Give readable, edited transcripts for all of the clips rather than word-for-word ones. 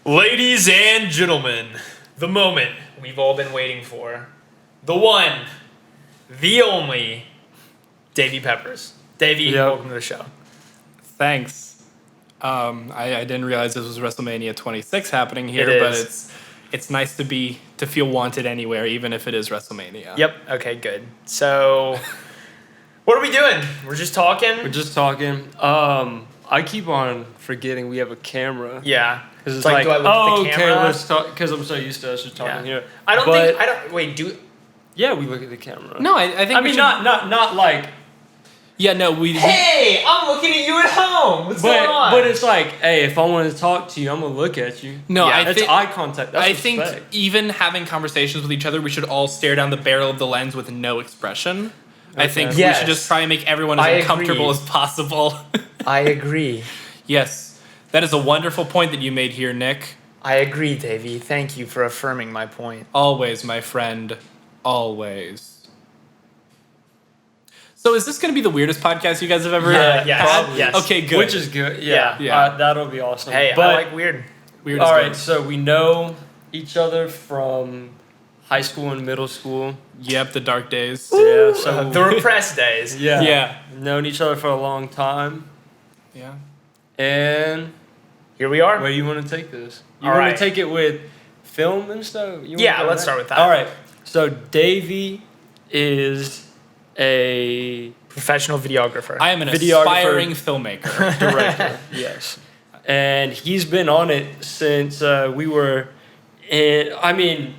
Ladies and gentlemen, the moment we've all been waiting for. The one, the only, Davey Peppers. Davey, welcome to the show. Thanks. I didn't realize this was WrestleMania 26 happening here, but it's nice to feel wanted anywhere, even if it is WrestleMania. Yep. Okay, good. So, what are we doing? We're just talking? I keep on forgetting we have a camera. Yeah. Because it's like, do I look at the camera? Okay, let's talk. Because I'm so used to us just talking here. Yeah, we look at the camera. No, I think. I mean, not like. Yeah, no, we. Hey, I'm looking at you at home. What's going on? But it's like, hey, if I want to talk to you, I'm gonna look at you. No, yeah, that's eye contact. That's respect. I think even having conversations with each other, we should all stare down the barrel of the lens with no expression. Okay. I think we should just try and make everyone as uncomfortable as possible. I agree. Yes, that is a wonderful point that you made here, Nick. I agree, Davey. Thank you for affirming my point. Always, my friend. Always. So is this going to be the weirdest podcast you guys have ever had? Yes. Okay, good. Which is good. Yeah. That'll be awesome. Hey, I like weird. Weird all is right, good. so we know each other from high school and middle school. Yep, the dark days. Yeah, so the repressed days. Yeah. Known each other for a long time. Yeah. And here we are. Where do you want to take this? You want to take it with film and stuff? Let's start with that. All right. So Davey is a professional videographer. I am an aspiring filmmaker. Director. Yes. And he's been on it since we were in,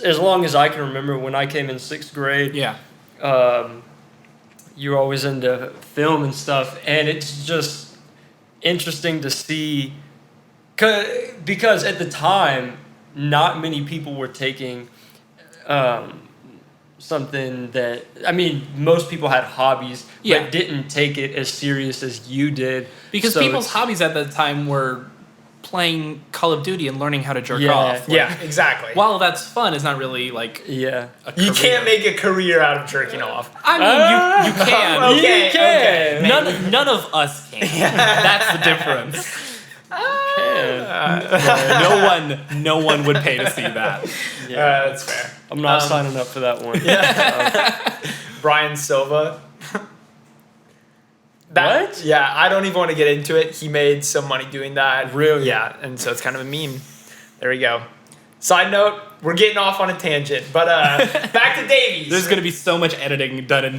as long as I can remember, when I came in 6th grade. Yeah. You were always into film and stuff, and it's just interesting to see, because at the time, not many people were taking something that, most people had hobbies, but didn't take it as serious as you did. Because people's hobbies at that time were playing Call of Duty and learning how to jerk off. Exactly. While that's fun, it's not really like you can't make a career out of jerking off. I mean, you can. Okay. None of us can. That's the difference. No one would pay to see that. That's fair. I'm not signing up for that one. Brian Silva. What? Yeah, I don't even want to get into it. He made some money doing that. Really? Yeah, and so it's kind of a meme. There we go. Side note, we're getting off on a tangent, but back to Davies. There's going to be so much editing done in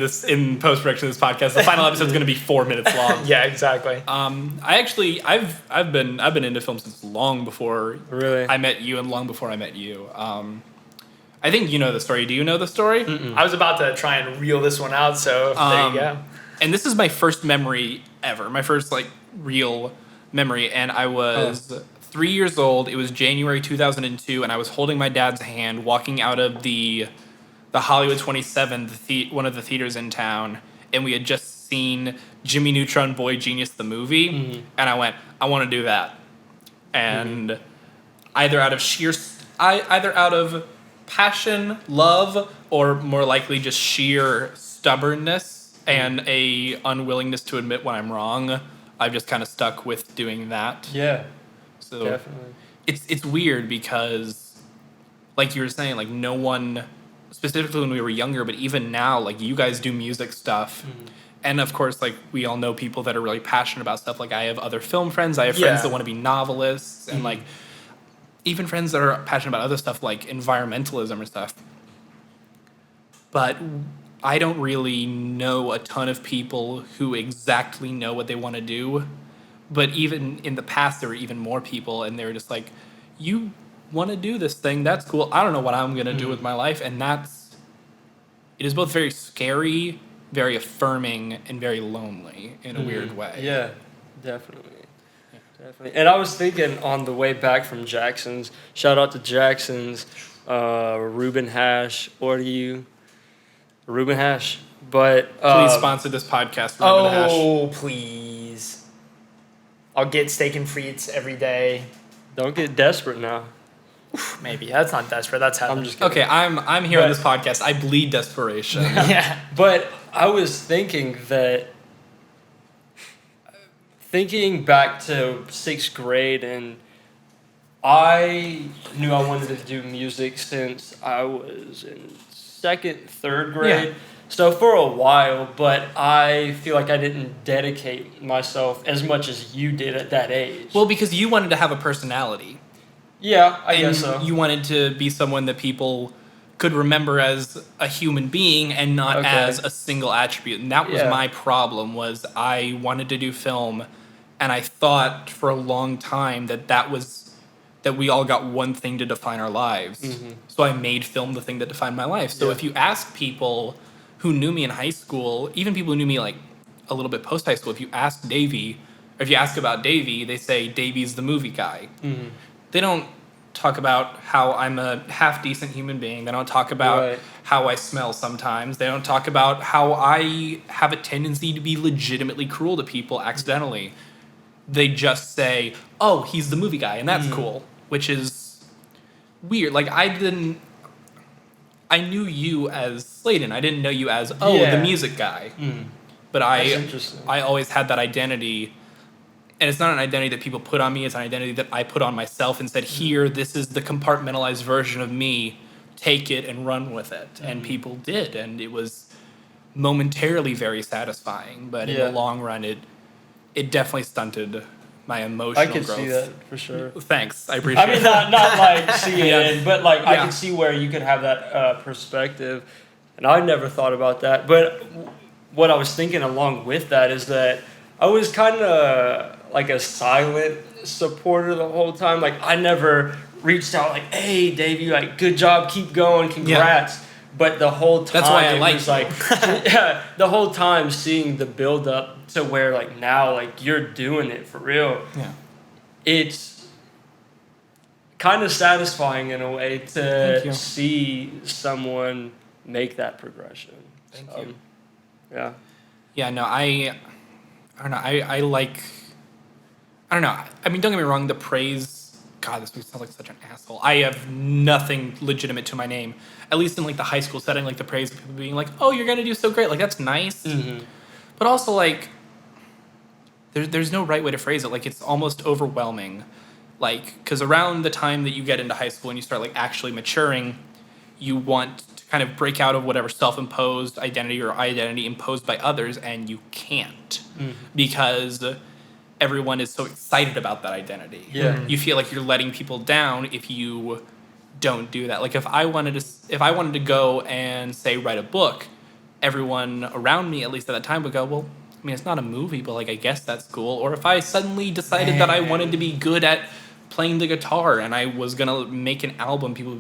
post-production of this podcast. The final episode's going to be 4 minutes long. Yeah, exactly. I've been into film since long before I met you and long before I met you. I think you know the story. Do you know the story? I was about to try and reel this one out, so there you go. And this is my first memory ever. My first real memory, and I was 3 years old. It was January 2002, and I was holding my dad's hand walking out of the Hollywood 27, one of the theaters in town, and we had just seen Jimmy Neutron Boy Genius the movie, and I went, I want to do that. And either out of passion, love, or more likely just sheer stubbornness and a unwillingness to admit when I'm wrong, I've just kind of stuck with doing that. Yeah. So definitely. It's weird because, like you were saying, no one, specifically when we were younger, but even now, you guys do music stuff. And of course, we all know people that are really passionate about stuff. I have other film friends. I have friends that want to be novelists. And even friends that are passionate about other stuff like environmentalism or stuff. But I don't really know a ton of people who exactly know what they want to do. But even in the past, there were even more people, and they were just like, you want to do this thing, that's cool. I don't know what I'm going to do with my life. And it is both very scary, very affirming, and very lonely in a weird way. Yeah, definitely. Definitely. And I was thinking on the way back from Jackson's, shout out to Jackson's, Reuben Hash, or to you, Reuben Hash. But please sponsor this podcast, Reuben Hash. Oh, please. I'll get steak and frites every day. Don't get desperate now. Maybe. That's not desperate. That's heaven. I'm just kidding. Okay, I'm here on this podcast. I bleed desperation. Yeah. But I was thinking back to 6th grade, and I knew I wanted to do music since I was in second, third grade. Yeah. So for a while, but I feel like I didn't dedicate myself as much as you did at that age. Well, because you wanted to have a personality. Yeah, I And guess so. you wanted to be someone that people could remember as a human being and not Okay. as a single attribute. And that was Yeah. my problem, was I wanted to do film, and I thought for a long time that we all got one thing to define our lives. Mm-hmm. So I made film the thing that defined my life. So Yeah. if you ask people who knew me in high school, even people who knew me like a little bit post high school, if you ask Davey, or if you ask about Davey, they say Davey's the movie guy. Mm-hmm. They don't talk about how I'm a half decent human being. They don't talk about Right. how I smell sometimes. They don't talk about how I have a tendency to be legitimately cruel to people accidentally. They just say, "Oh, he's the movie guy," and that's cool, which is weird. Like I knew you as Slayden. I didn't know you as Yeah. the music guy. But That's interesting. I always had that identity. And it's not an identity that people put on me, it's an identity that I put on myself and said, "Here, this is the compartmentalized version of me. Take it and run with it." And people did, and it was momentarily very satisfying, but in Yeah. the long run it definitely stunted my emotional I could growth. see that for sure. Thanks. I appreciate I mean, it. not like seeing Yeah. it, but like I Yeah. can see where you could have that perspective, and I never thought about that. But what I was thinking along with that is that I was kind of like a silent supporter the whole time. Like I never reached out like, "Hey, Davey, like good job, keep going, congrats." But the whole time, That's why I it like was you. like, yeah, the whole time seeing the build up to where like now like you're doing it for real. Yeah. It's kind of satorsatisfying in a way Thank to you. see someone make that progression. Thank you. Yeah. Yeah, no, I don't know. I like, I don't know. I mean, don't get me wrong. The praise, God, this sounds like such an asshole. I have nothing legitimate to my name. At least in like the high school setting, like the praise of people being like, "Oh, you're gonna do so great." Like that's nice. Mm-hmm. But also like, there's no right way to phrase it. Like it's almost overwhelming. Like, because around the time that you get into high school and you start like actually maturing, you want to kind of break out of whatever self-imposed identity or identity imposed by others, and you can't because everyone is so excited about that identity. Yeah. You feel like you're letting people down if you don't do that. Like if I wanted to go and say write a book, everyone around me, at least at that time, would go, "Well, I mean, it's not a movie, but like I guess that's cool." Or if I suddenly decided that I wanted to be good at playing the guitar and I was gonna make an album, people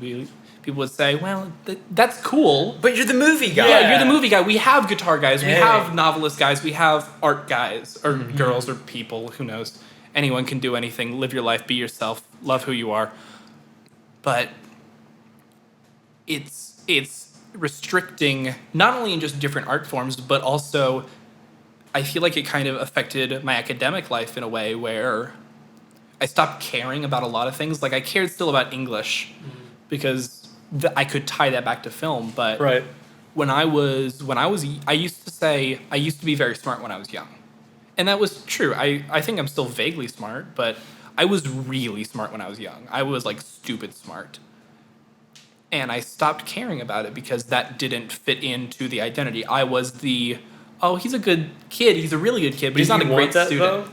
would say, "Well, that's cool." But you're the movie guy. Yeah, you're the movie guy. We have guitar guys. We Hey. have novelist guys. We have art guys or girls or people. Who knows? Anyone can do anything. Live your life. Be yourself. Love who you are. But it's restricting not only in just different art forms, but also I feel like it kind of affected my academic life in a way where I stopped caring about a lot of things. Like I cared still about English because I could tie that back to film, but Right. I used to say I used to be very smart when I was young. And that was true. I think I'm still vaguely smart, but I was really smart when I was young. I was like stupid smart. And I stopped caring about it because that didn't fit into the identity. I was he's a good kid. He's a really good kid, but he's not a great student. Though?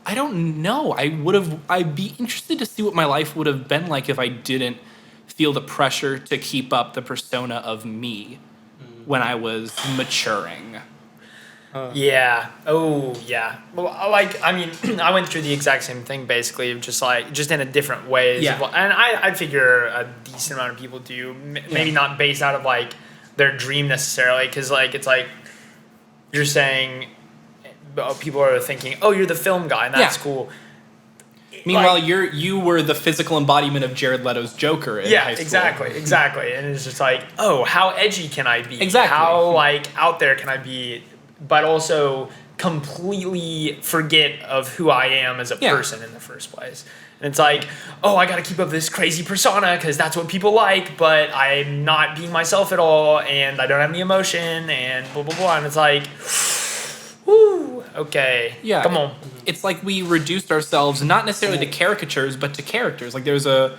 I don't know. I'd be interested to see what my life would have been like if I didn't feel the pressure to keep up the persona of me when I was maturing. Yeah. Oh, yeah. Well, I mean, I went through the exact same thing, basically, of just in a different way. Yeah. And I figure a decent amount of people do. Maybe not based out of, like, their dream necessarily, because, like, it's like you're saying people are thinking, "Oh, you're the film guy," and that's cool. Meanwhile, you were the physical embodiment of Jared Leto's Joker in high school. Exactly. And it's just like, oh, how edgy can I be? Exactly. How, like, out there can I be? But also completely forget of who I am as a person in the first place. And it's like, oh, I got to keep up this crazy persona because that's what people like, but I'm not being myself at all, and I don't have any emotion, and blah, blah, blah. And it's like, whoo. Okay. Yeah. Come on. It's like we reduced ourselves not necessarily to caricatures, but to characters. Like there's a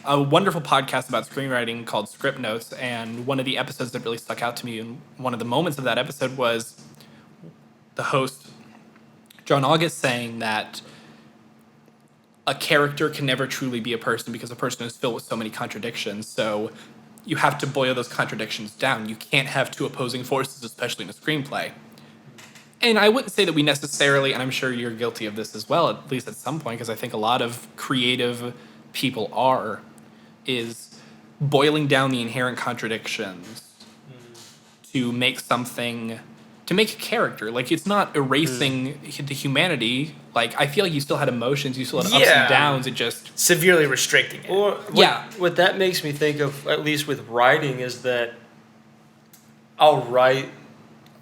wonderful podcast about screenwriting called Script Notes, and one of the episodes that really stuck out to me, and one of the moments of that episode was the host, John August, saying that a character can never truly be a person because a person is filled with so many contradictions. So you have to boil those contradictions down. You can't have two opposing forces, especially in a screenplay. And I wouldn't say that we necessarily, and I'm sure you're guilty of this as well, at least at some point, because I think a lot of creative people is boiling down the inherent contradictions to make something, to make a character. Like, it's not erasing the humanity. Like, I feel like you still had emotions, you still had ups and downs, it just... Severely restricting it. Or what that makes me think of, at least with writing, is that I'll write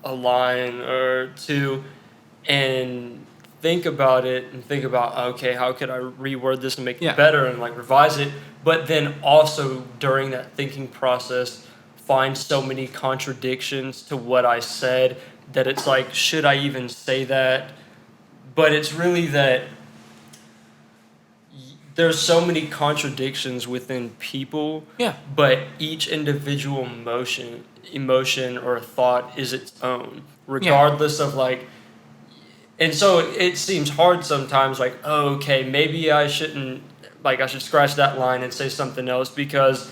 a line or two and think about it and think about, okay, how could I reword this and make it better and like revise it, but then also during that thinking process find so many contradictions to what I said that it's like, should I even say that? But it's really that there's so many contradictions within people, but each individual emotion or thought is its own, regardless of like. And so it seems hard sometimes, like, oh, okay, maybe I shouldn't, like, I should scratch that line and say something else, because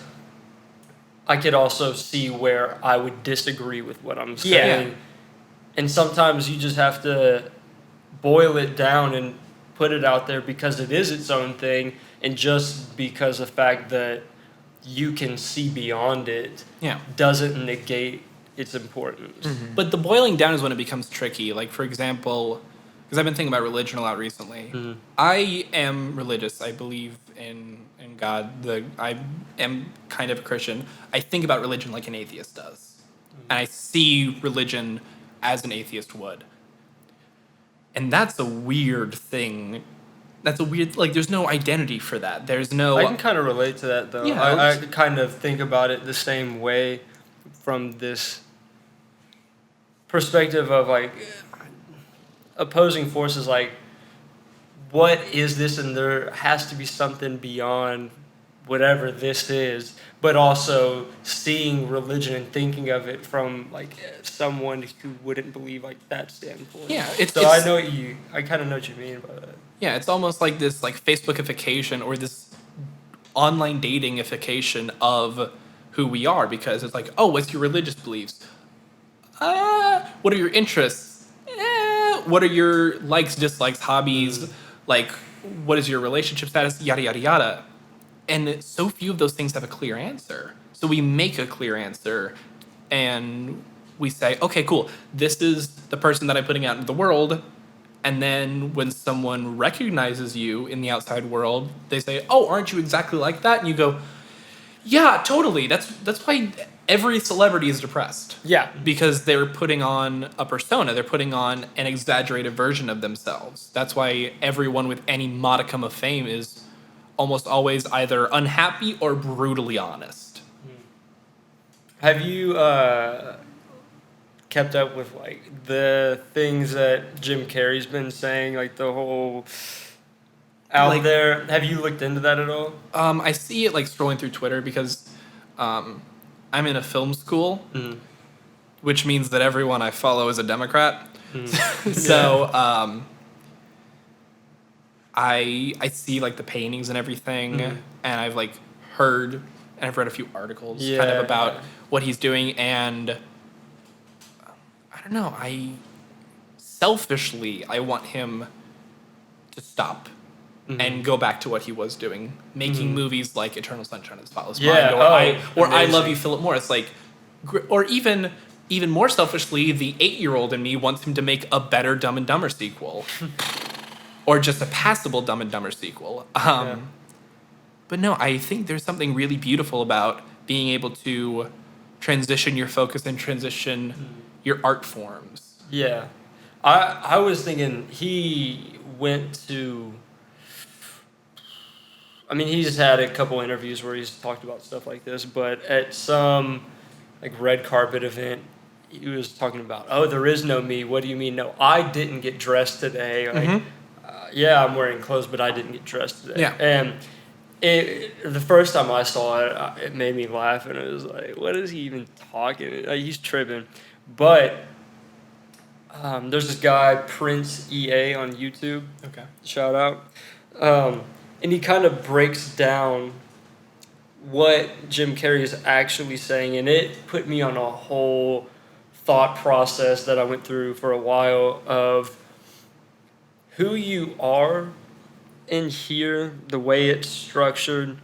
I could also see where I would disagree with what I'm saying. Yeah. And sometimes you just have to boil it down and put it out there because it is its own thing, and just because the fact that you can see beyond it doesn't negate its importance. Mm-hmm. But the boiling down is when it becomes tricky. Like, for example, because I've been thinking about religion a lot recently. Mm-hmm. I am religious. I believe in God. I am kind of a Christian. I think about religion like an atheist does. Mm-hmm. And I see religion as an atheist would. And that's a weird thing. That's a weird, like, there's no identity for that. There's no... I can kind of relate to that, though. Yeah, I kind of think about it the same way from this perspective of, like, opposing forces, like, what is this? And there has to be something beyond whatever this is, but also seeing religion and thinking of it from, like, someone who wouldn't believe, like, that standpoint. Yeah. I kind of know what you mean by that. Yeah, it's almost like this, like, Facebookification or this online datingification of who we are, because it's like, oh, what's your religious beliefs? What are your interests? What are your likes, dislikes, hobbies? Like, what is your relationship status? Yada, yada, yada. And so few of those things have a clear answer. So we make a clear answer and we say, okay, cool, this is the person that I'm putting out into the world. And then when someone recognizes you in the outside world, they say, oh, aren't you exactly like that? And you go, yeah, totally. That's why every celebrity is depressed. Yeah. Because they're putting on a persona. They're putting on an exaggerated version of themselves. That's why everyone with any modicum of fame is almost always either unhappy or brutally honest. Have you kept up with, like, the things that Jim Carrey's been saying, like the whole out there? Have you looked into that at all? I see it, like, scrolling through Twitter because I'm in a film school, which means that everyone I follow is a Democrat. So I see, like, the paintings and everything, and I've, like, heard and I've read a few articles kind of about what he's doing, and I don't know, selfishly I want him to stop and go back to what he was doing, making movies like Eternal Sunshine of the Spotless Mind, or I Love You, Philip Morris, like, or even more selfishly, the 8-year-old in me wants him to make a better Dumb and Dumber sequel. Or just a passable Dumb and Dumber sequel. But no, I think there's something really beautiful about being able to transition your focus and transition your art forms. Yeah. I was thinking he went to... I mean, he's had a couple interviews where he's talked about stuff like this, but at some, like, red carpet event, he was talking about, oh, there is no me. What do you mean? No, I didn't get dressed today. Like, yeah, I'm wearing clothes, but I didn't get dressed today. Yeah. And the first time I saw it, it made me laugh, and it was like, what is he even talking? Like, he's tripping. But there's this guy, Prince EA, on YouTube. Okay. Shout out. And he kind of breaks down what Jim Carrey is actually saying, and it put me on a whole thought process that I went through for a while of who you are in here, the way it's structured.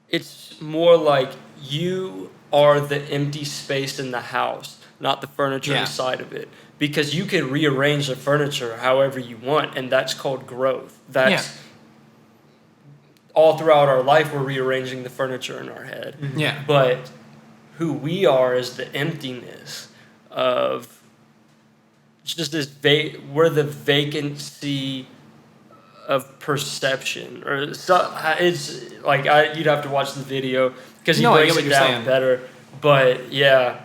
It's more like you are the empty space in the house, not the furniture inside of it. Because you can rearrange the furniture however you want, and that's called growth. That's all throughout our life, we're rearranging the furniture in our head. Yeah. But who we are is the emptiness of just this we're the vacancy of perception, or so, it's like you'd have to watch the video because he breaks it down better. But yeah,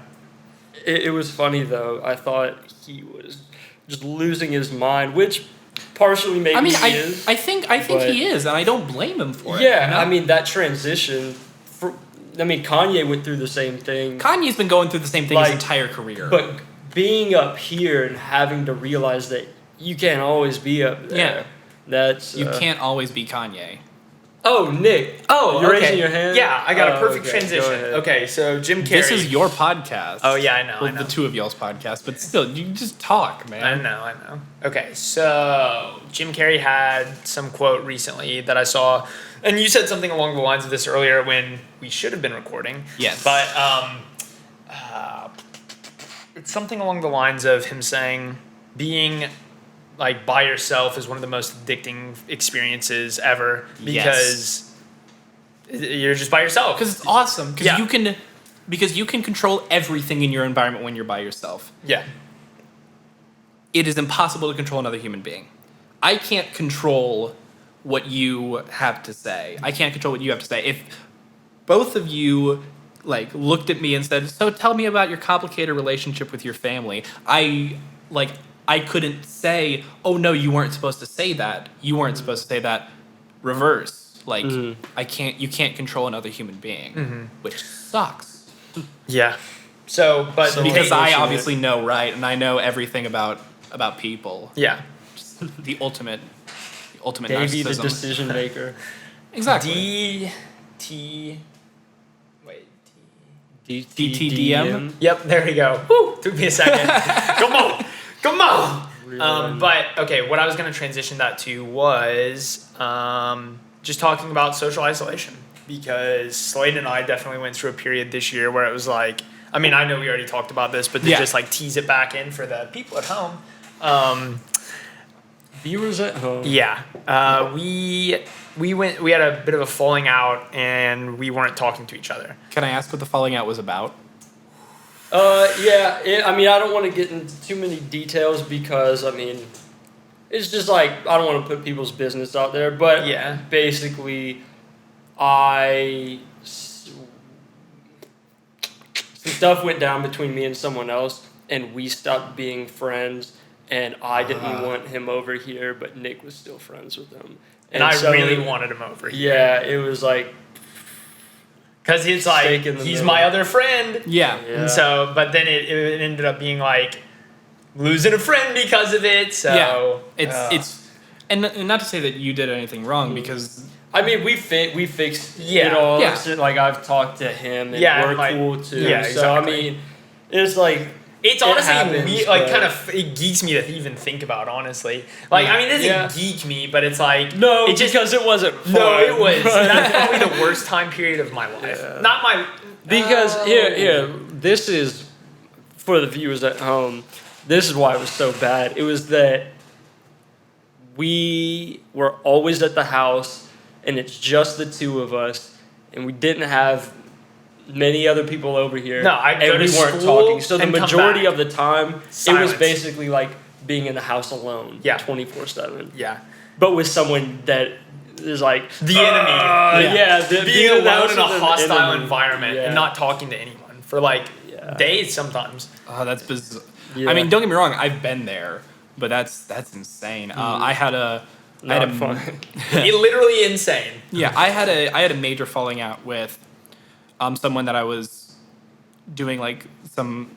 it was funny though. I thought he was just losing his mind, which partially maybe he is. I think he is, and I don't blame him for it. Yeah, you know? I mean that transition. Kanye went through the same thing. Kanye's been going through the same thing his entire career. But being up here and having to realize that you can't always be up there. Yeah. That's you can't always be Kanye. Oh, Nick. Oh, you're okay. raising your hand? Yeah, I got a perfect okay, transition. Okay, so Jim Carrey. This is your podcast. Oh, yeah, I know. Well, the two of y'all's podcast, but still, you just talk, man. I know. Okay, so Jim Carrey had some quote recently that I saw, and you said something along the lines of this earlier when we should have been recording. Yes. But it's something along the lines of him saying being like by yourself is one of the most addicting experiences ever because you're just by yourself. Because it's awesome. Because you can control everything in your environment when you're by yourself. Yeah. It is impossible to control another human being. I can't control what you have to say. I can't control what you have to say. If both of you looked at me and said, "So tell me about your complicated relationship with your family," I couldn't say, "Oh no, you weren't supposed to say that. You weren't supposed to say that." Reverse. You can't control another human being, which sucks. Yeah. So because I obviously know, right? And I know everything about people. Yeah. Just the ultimate Davey, narcissism. the decision maker. Exactly. DTDM? Yep, there we go. Woo, took me a second. Come on. But okay, what I was going to transition that to was just talking about social isolation, because Slayden and I definitely went through a period this year where it was like, I mean, I know we already talked about this, but to just tease it back in for the people at home. Viewers at home. Yeah. We had a bit of a falling out, and we weren't talking to each other. Can I ask what the falling out was about? I don't want to get into too many details because, it's just I don't want to put people's business out there, but basically, some stuff went down between me and someone else, and we stopped being friends, and I didn't want him over here, but Nick was still friends with him. And I really wanted him over here. Yeah, it was because he's he's my other friend. Yeah. And so, but then it ended up being losing a friend because of it. So it's and not to say that you did anything wrong, because we fixed it all. Yeah. So, I've talked to him, and we're cool too. Yeah, exactly. So it's honestly it geeks me to even think about, honestly. It doesn't geek me, but it's no, because it wasn't fun. No, it was. That's probably the worst time period of my life. Yeah. Not my because here this is for the viewers at home. This is why it was so bad. It was that we were always at the house, and it's just the two of us, and we didn't have many other people over here. No, and we weren't talking. So the majority of the time, Silence. it was basically being in the house alone, 24/7. Yeah. But with someone that is the enemy. Being alone in a hostile environment and not talking to anyone for days sometimes. Oh, that's bizarre. Yeah. I mean, don't get me wrong. I've been there, but that's insane. I had a fun. Literally insane. Yeah, I had a major falling out with someone that I was doing some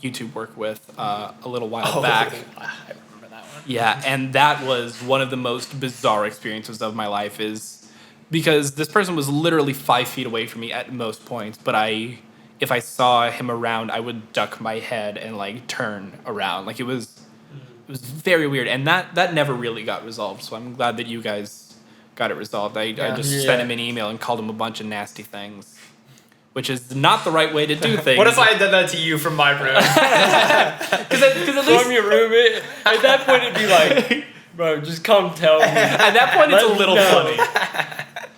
YouTube work with a little while back. I remember that one. Yeah, and that was one of the most bizarre experiences of my life, is because this person was literally 5 feet away from me at most points, but if I saw him around, I would duck my head and turn around. It was very weird, and that never really got resolved. So I'm glad that you guys got it resolved. I just sent him an email and called him a bunch of nasty things, which is not the right way to do things. What if I had done that to you from my room? Because at least From your room, at that point it'd be like, bro, just come tell me. at that point it's a Let me little know. funny.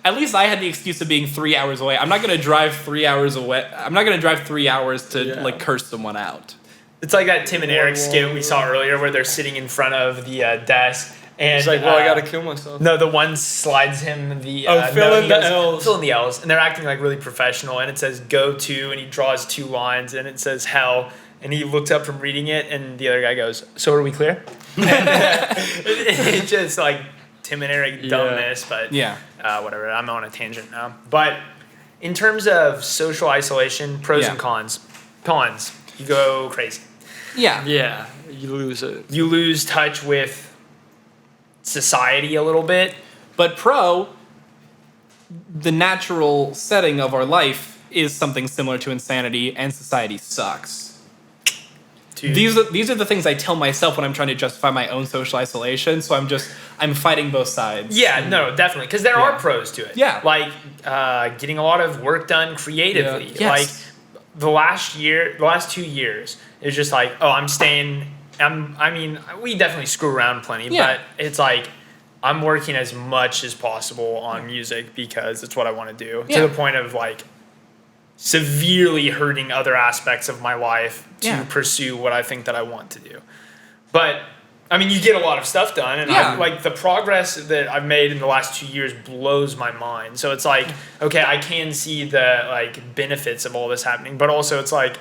At least I had the excuse of being 3 hours away. I'm not gonna drive 3 hours away. I'm not gonna drive 3 hours to curse someone out. It's like that Tim and Eric skit we saw earlier where they're sitting in front of the desk. And It's like, well, I gotta kill myself. No, the one slides him the fill in he the goes, L's. Fill in the L's, and they're acting really professional. And it says go to, and he draws 2 lines, and it says hell. And he looks up from reading it, and the other guy goes, "So are we clear?" It's just Tim and Eric dumbness, but whatever. I'm on a tangent now. But in terms of social isolation, pros and cons. Cons, you go crazy. Yeah. Yeah, you lose it. You lose touch with society a little bit. But the natural setting of our life is something similar to insanity, and society sucks. Dude. These are the things I tell myself when I'm trying to justify my own social isolation. So I'm fighting both sides. Yeah, no, definitely, because there are pros to it. Yeah. Getting a lot of work done creatively. Yeah. Yes. The last 2 years, it's just I'm staying. We definitely screw around plenty, but it's I'm working as much as possible on music because it's what I want to do. Yeah. To the point of severely hurting other aspects of my life to pursue what I think that I want to do. But you get a lot of stuff done, and the progress that I've made in the last 2 years blows my mind. So it's okay, I can see the benefits of all this happening, but also it's like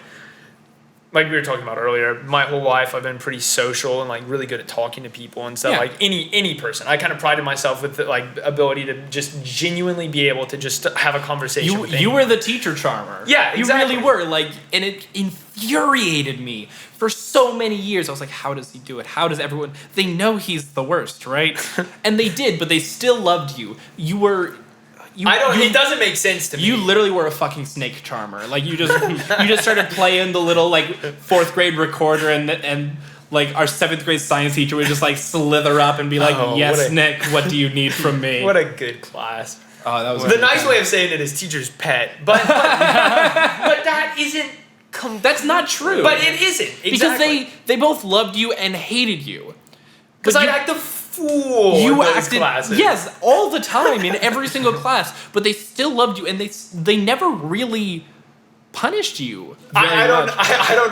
we were talking about earlier, my whole life I've been pretty social and really good at talking to people and stuff. Any person, I kind of prided myself with the ability to just genuinely be able to just have a conversation. with You were the teacher charmer. Yeah, exactly. You really were and it infuriated me for so many years. I was like, how does he do it? How does everyone? They know he's the worst, right? And they did, but they still loved you. You were. It doesn't make sense to me. You literally were a fucking snake charmer. You just started playing the little 4th grade recorder, and our 7th grade science teacher would just slither up and be like, "Yes, Nick, what do you need from me?" What a good class. Oh, that was the nice way of saying it is teacher's pet, but that isn't. That's not true. But it isn't exactly. Because they both loved you and hated you. Because I act the fool. You in those acted classes. Yes, all the time in every single class, but they still loved you, and they never really punished you. I don't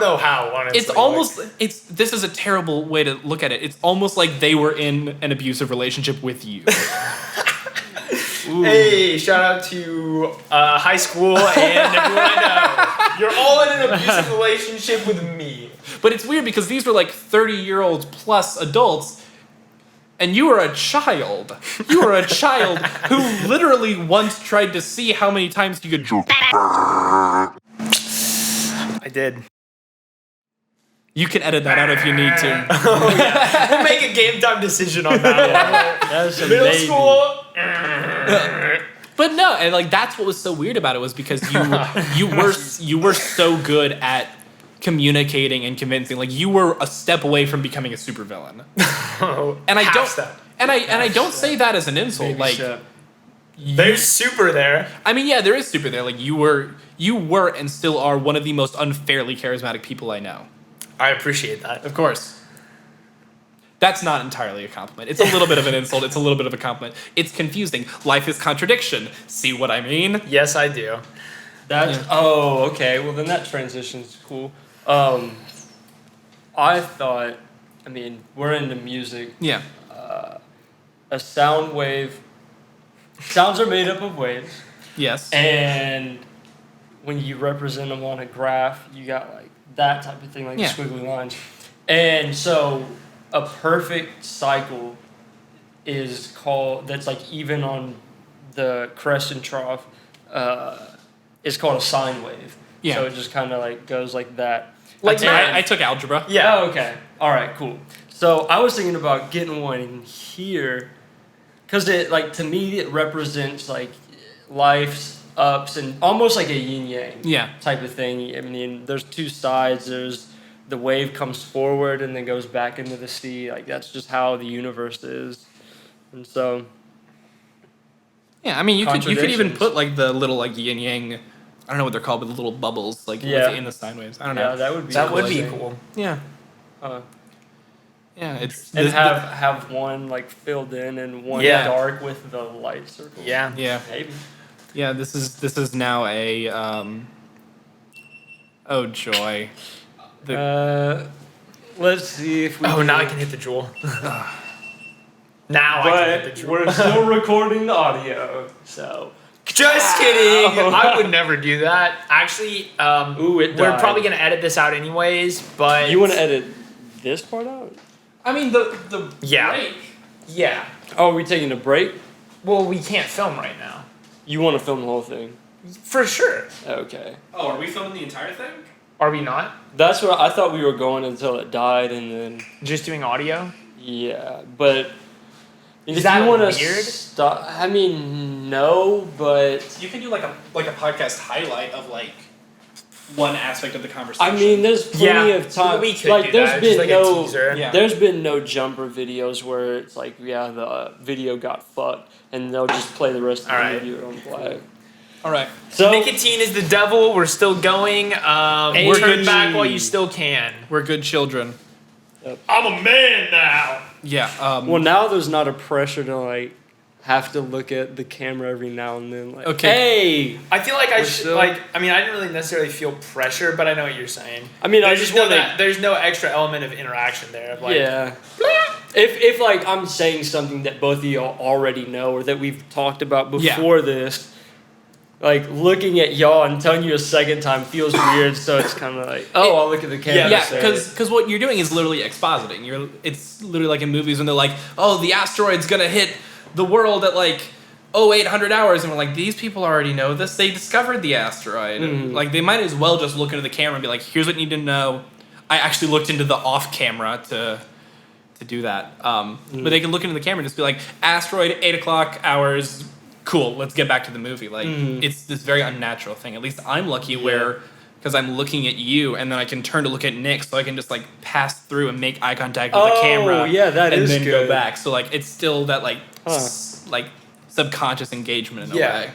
know how. Honestly, It's almost this is a terrible way to look at it. It's almost like they were in an abusive relationship with you. Hey, shout out to high school and everyone I know. You're all in an abusive relationship with me. But it's weird because these were 30-year-olds plus adults. And you were a child. You were a child who literally once tried to see how many times you could. I did. You can edit that out if you need to. Oh yeah, we'll make a game time decision on that one. That's Middle amazing. school. But no, and that's what was so weird about it was because you were so good at communicating and convincing. You were a step away from becoming a supervillain. And I don't say that as an insult. There's super there. There is super there. You were and still are one of the most unfairly charismatic people I know. I appreciate that. Of course. That's not entirely a compliment. It's a little bit of an insult. It's a little bit of a compliment. It's confusing. Life is contradiction. See what I mean? Yes, I do. Oh, okay. Well, then that transition's cool. I thought, we're into music. Yeah. A sound wave. Sounds are made up of waves. Yes. And when you represent them on a graph, you got like that type of thing, like Yeah. the squiggly lines. And so a perfect cycle is called, that's like even on the crest and trough, is called a sine wave. Yeah. So it just kind of like goes like that. Like I took algebra. Yeah. Oh, okay. All right, cool. So I was thinking about getting one in here, because it, like, to me, it represents like life's ups and almost like a yin yang type of thing. I mean, there's two sides. There's the wave comes forward and then goes back into the sea. Like, that's just how the universe is. And so, Yeah, I mean, you could even Contradictions. put like the little like yin yang, I don't know what they're called, but the little bubbles like in the sine waves. I don't know. yeah, that would be That would be amazing. cool. Yeah, Uh, yeah. It's and this- have one like filled in and one Yeah. dark with the light circle. Yeah. yeah, Maybe. yeah. This is now a oh joy. Let's see if we. Oh, now I can hit the jewel. Now I can hit the But jewel. we're still recording the audio, so. Just kidding. I would never do that. Actually, Ooh, it we're died. probably gonna edit this out anyways. But You want to edit this part out? I mean the Yeah. break. Yeah. Oh, are we taking a break? Well, we can't film right now. You want to film the whole thing? For sure. Okay. Oh, are we filming the entire thing? Are we not? That's what I thought we were going until it died, and then Just doing audio? yeah, but if that you want weird? to stop, I mean, no, but You can do like a podcast highlight of like one aspect of the conversation. I mean, there's plenty Yeah, of time. we could like, do there's that. been Just like no, a teaser. Yeah. there's been no jumper videos where it's like, yeah, the video got fucked, and they'll just play the rest of the Alright. video on black. all right. So Nicotine is the devil. We're still going. Hey. Turn back while you still can. We're good children. I'm a man now. Yeah. well, now there's not a pressure to like have to look at the camera every now and then. Like, Okay. hey, I feel like I We're should still- like. I mean, I didn't really necessarily feel pressure, but I know what you're saying. I mean, I There's just no want to. that. There's no extra element of interaction there. Of like, Yeah. If like I'm saying something that both of y'all already know or that we've talked about before this, like looking at y'all and telling you a second time feels weird. So it's kind of like, oh, I'll look at the camera. Yeah, and say it. because what you're doing is literally expositing. It's literally like in movies when they're like, oh, the asteroid's gonna hit the world at like 800 hours, and we're like, these people already know this. They discovered the asteroid. Mhm. Like they might as well just look into the camera and be like, here's what you need to know. I actually looked into the off camera to do that. But they can look into the camera and just be like, asteroid 8 o'clock hours. Cool. Let's get back to the movie. Like it's this very unnatural thing. At least I'm lucky where. Because I'm looking at you, and then I can turn to look at Nick, so I can just like pass through and make eye contact with the camera. yeah, that and is then good. go back. So like it's still that like Huh. like subconscious engagement in a Yeah. way.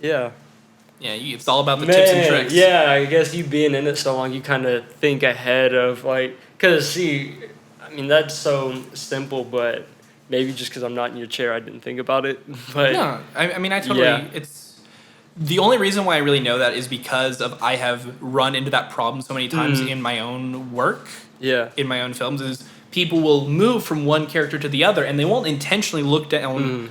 Yeah. Yeah, it's all about the tips and tricks. Yeah, I guess you being in it so long, you kind of think ahead of like, cause see, I mean that's so simple, but maybe just because I'm not in your chair, I didn't think about it. But No, I mean I totally. Yeah. It's the only reason why I really know that is because of I have run into that problem so many times in my own work, yeah, in my own films. Is people will move from one character to the other, and they won't intentionally look down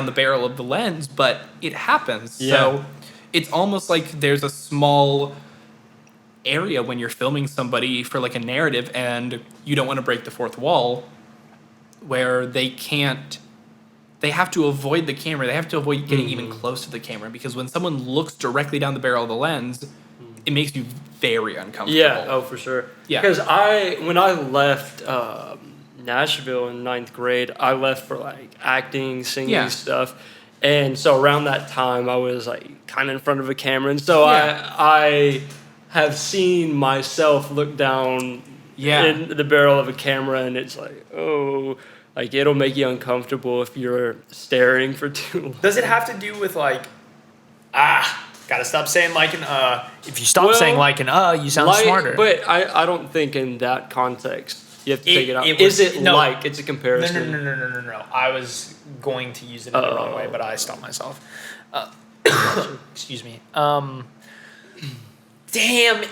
the barrel of the lens, but it happens. Yeah. So it's almost like there's a small area when you're filming somebody for like a narrative, and you don't want to break the fourth wall, where they have to avoid the camera. They have to avoid getting even close to the camera, because when someone looks directly down the barrel of the lens, it makes you very uncomfortable. yeah. Oh, for sure. Yeah. Because when I left Nashville in 9th grade, I left for like acting, singing Yeah. stuff, and so around that time, I was like kind of in front of a camera, and so Yeah. I have seen myself look down Yeah. in the barrel of a camera, and it's like, oh. Like, it'll make you uncomfortable if you're staring for too long. Does it have to do with like, gotta stop saying like an If you stop Well, saying like an you sound Like, smarter. But I don't think in that context you have to take it out. it Is was- it no. like? It's a no, comparison. no. I was going to use it in the wrong way, but I stopped myself. Excuse me. Damn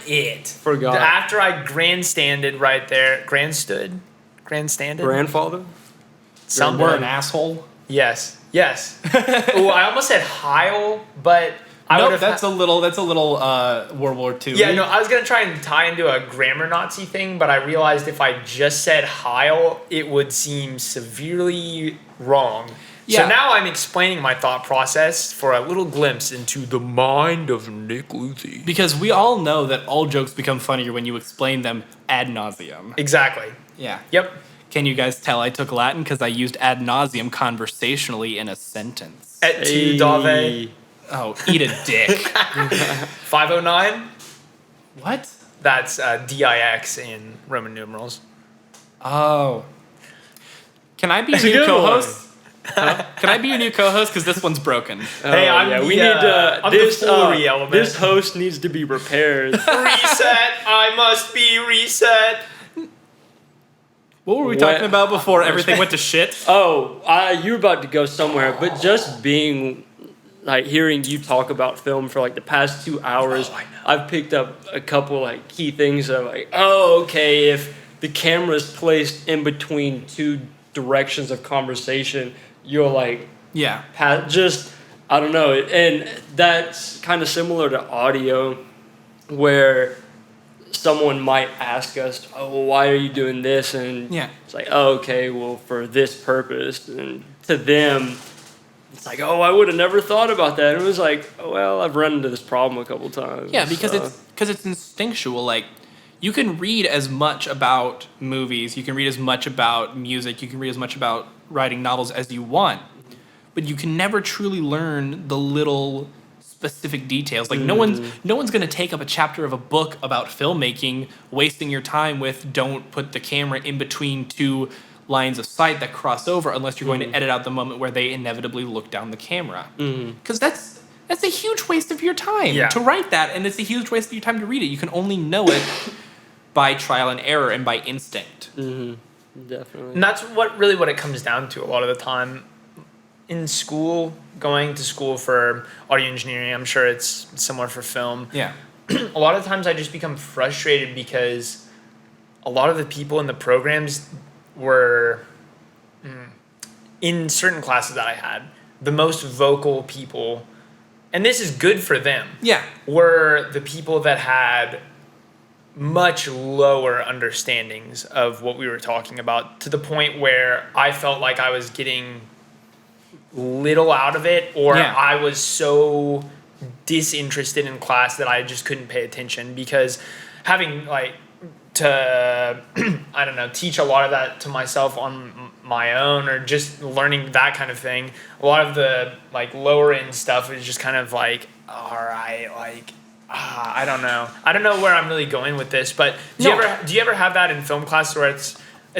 it. Forgot. After I grandstanded right there, grandstanded. Grandfather? Something. We're an asshole. Yes. Oh, I almost said Heil, but That's a little World War II. Yeah, no, I was gonna try and tie into a grammar Nazi thing, but I realized if I just said Heil, it would seem severely wrong. Yeah. So now I'm explaining my thought process for a little glimpse into the mind of Nick Luthy. Because we all know that all jokes become funnier when you explain them ad nauseum. Exactly. Yeah. Yep. Can you guys tell I took Latin because I used ad nauseum conversationally in a sentence? Et tu, Davey? Oh, eat a dick. 509? What? That's DIX in Roman numerals. Oh. Can I be That's your a new good co-host? Huh? Can I be your new co-host? Because this one's broken. Hey, I'm we need I'm this the foolery element. This host needs to be repaired. Reset! I must be reset! What were we talking about before everything went to shit? Oh, you were about to go somewhere, but just being like hearing you talk about film for like the past 2 hours, I've picked up a couple like key things of like, oh, okay, if the camera is placed in between two directions of conversation, you're like, Yeah. just I don't know, and that's kind of similar to audio, where someone might ask us, oh, why are you doing this? And Yeah. it's like, oh, okay, well, for this purpose. And to them, it's like, oh, I would have never thought about that. And it was like, oh, well, I've run into this problem a couple times. Yeah, because so. it's instinctual. Like, you can read as much about movies, you can read as much about music, you can read as much about writing novels as you want, but you can never truly learn the little specific details. Like, no one's going to take up a chapter of a book about filmmaking, wasting your time with don't put the camera in between two lines of sight that cross over unless you're going to edit out the moment where they inevitably look down the camera. Because that's a huge waste of your time to write that, and it's a huge waste of your time to read it. You can only know it by trial and error and by instinct. Definitely. And that's what it comes down to a lot of the time. In school, going to school for audio engineering, I'm sure it's similar for film. Yeah. A lot of times I just become frustrated because a lot of the people in the programs were, in certain classes that I had, the most vocal people, and this is good for them, were the people that had much lower understandings of what we were talking about, to the point where I felt like I was getting little out of it, or I was so disinterested in class that I just couldn't pay attention, because having like to I don't know, teach a lot of that to myself on my own, or just learning that kind of thing, a lot of the like lower end stuff is just kind of like, all right, like I don't know where I'm really going with this, but do you ever have that in film class where it's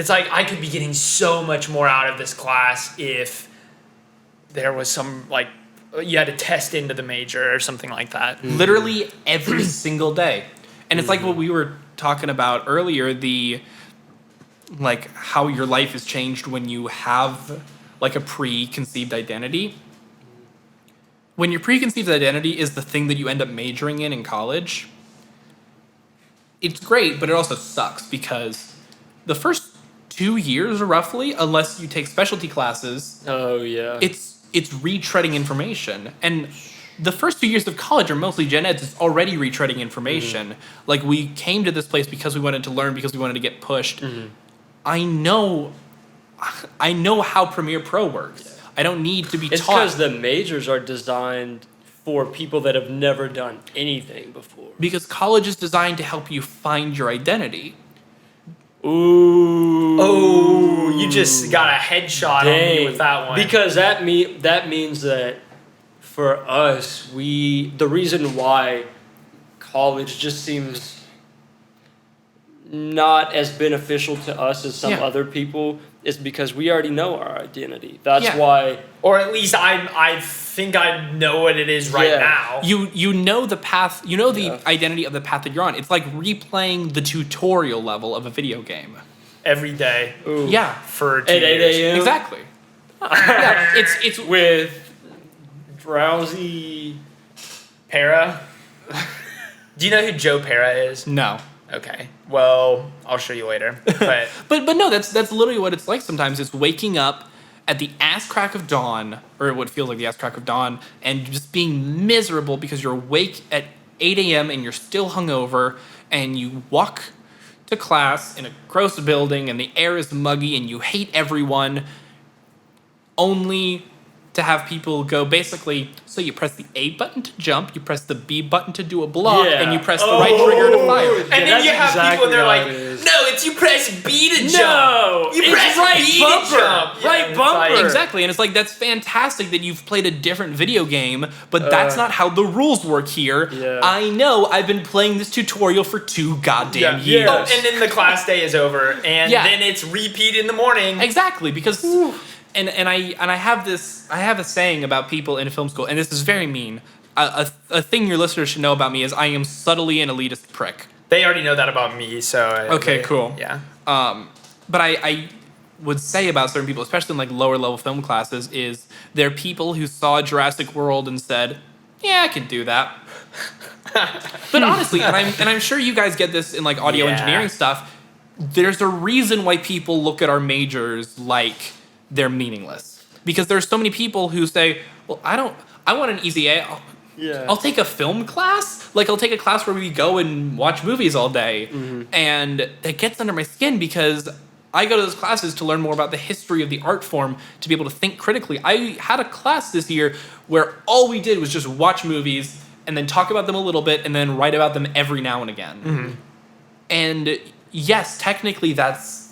like I could be getting so much more out of this class if there was some, like, you had to test into the major or something like that. Literally every single day. And it's like what we were talking about earlier, the, like, how your life is changed when you have, like, a preconceived identity. When your preconceived identity is the thing that you end up majoring in college, it's great, but it also sucks, because the first 2 years, roughly, unless you take specialty classes, it's retreading information. And the first 2 years of college are mostly gen eds. It's already retreading information. Like, we came to this place because we wanted to learn, because we wanted to get pushed. I know how Premiere Pro works. I don't need to be taught. It's because the majors are designed for people that have never done anything before. Because college is designed to help you find your identity. Ooh. Oh, you just got a headshot on me with that one. Because that means that for us, the reason why college just seems not as beneficial to us as some other people is because we already know our identity. That's why, or at least I think I know what it is right now. You know the path. You know the identity of the path that you're on. It's like replaying the tutorial level of a video game every day. Ooh. Yeah, for 2 at 8 years. a.m. Exactly. Yeah, it's with drowsy Para. Do you know who Joe Para is? no. Okay. Well, I'll show you later. But But no, that's literally what it's like sometimes. It's waking up at the ass crack of dawn, or what feels like the ass crack of dawn, and just being miserable because you're awake at 8 a.m. and you're still hungover, and you walk to class in a gross building and the air is muggy and you hate everyone, only to have people go basically, so you press the A button to jump, you press the B button to do a block, and you press the right trigger to fire. And then you have people and they're like, no, it's you press B to jump. You press right B bumper. to jump. Right bumper. Exactly, and it's like, that's fantastic that you've played a different video game, but that's not how the rules work here. Yeah. I know, I've been playing this tutorial for 2 goddamn years. Oh, and then the class day is over, and then it's repeat in the morning. Exactly, because and I have a saying about people in film school, and this is very mean. A thing your listeners should know about me is I am subtly an elitist prick. They already know that about me, so Cool. Yeah. But I would say about certain people, especially in like lower level film classes, is they're people who saw Jurassic World and said, "Yeah, I could do that." But honestly, and I'm sure you guys get this in like audio engineering stuff. There's a reason why people look at our majors like they're meaningless, because there's so many people who say, "Well, I want an easy A. I'll take a film class. Like, I'll take a class where we go and watch movies all day." And that gets under my skin because I go to those classes to learn more about the history of the art form, to be able to think critically. I had a class this year where all we did was just watch movies and then talk about them a little bit and then write about them every now and again. And yes, technically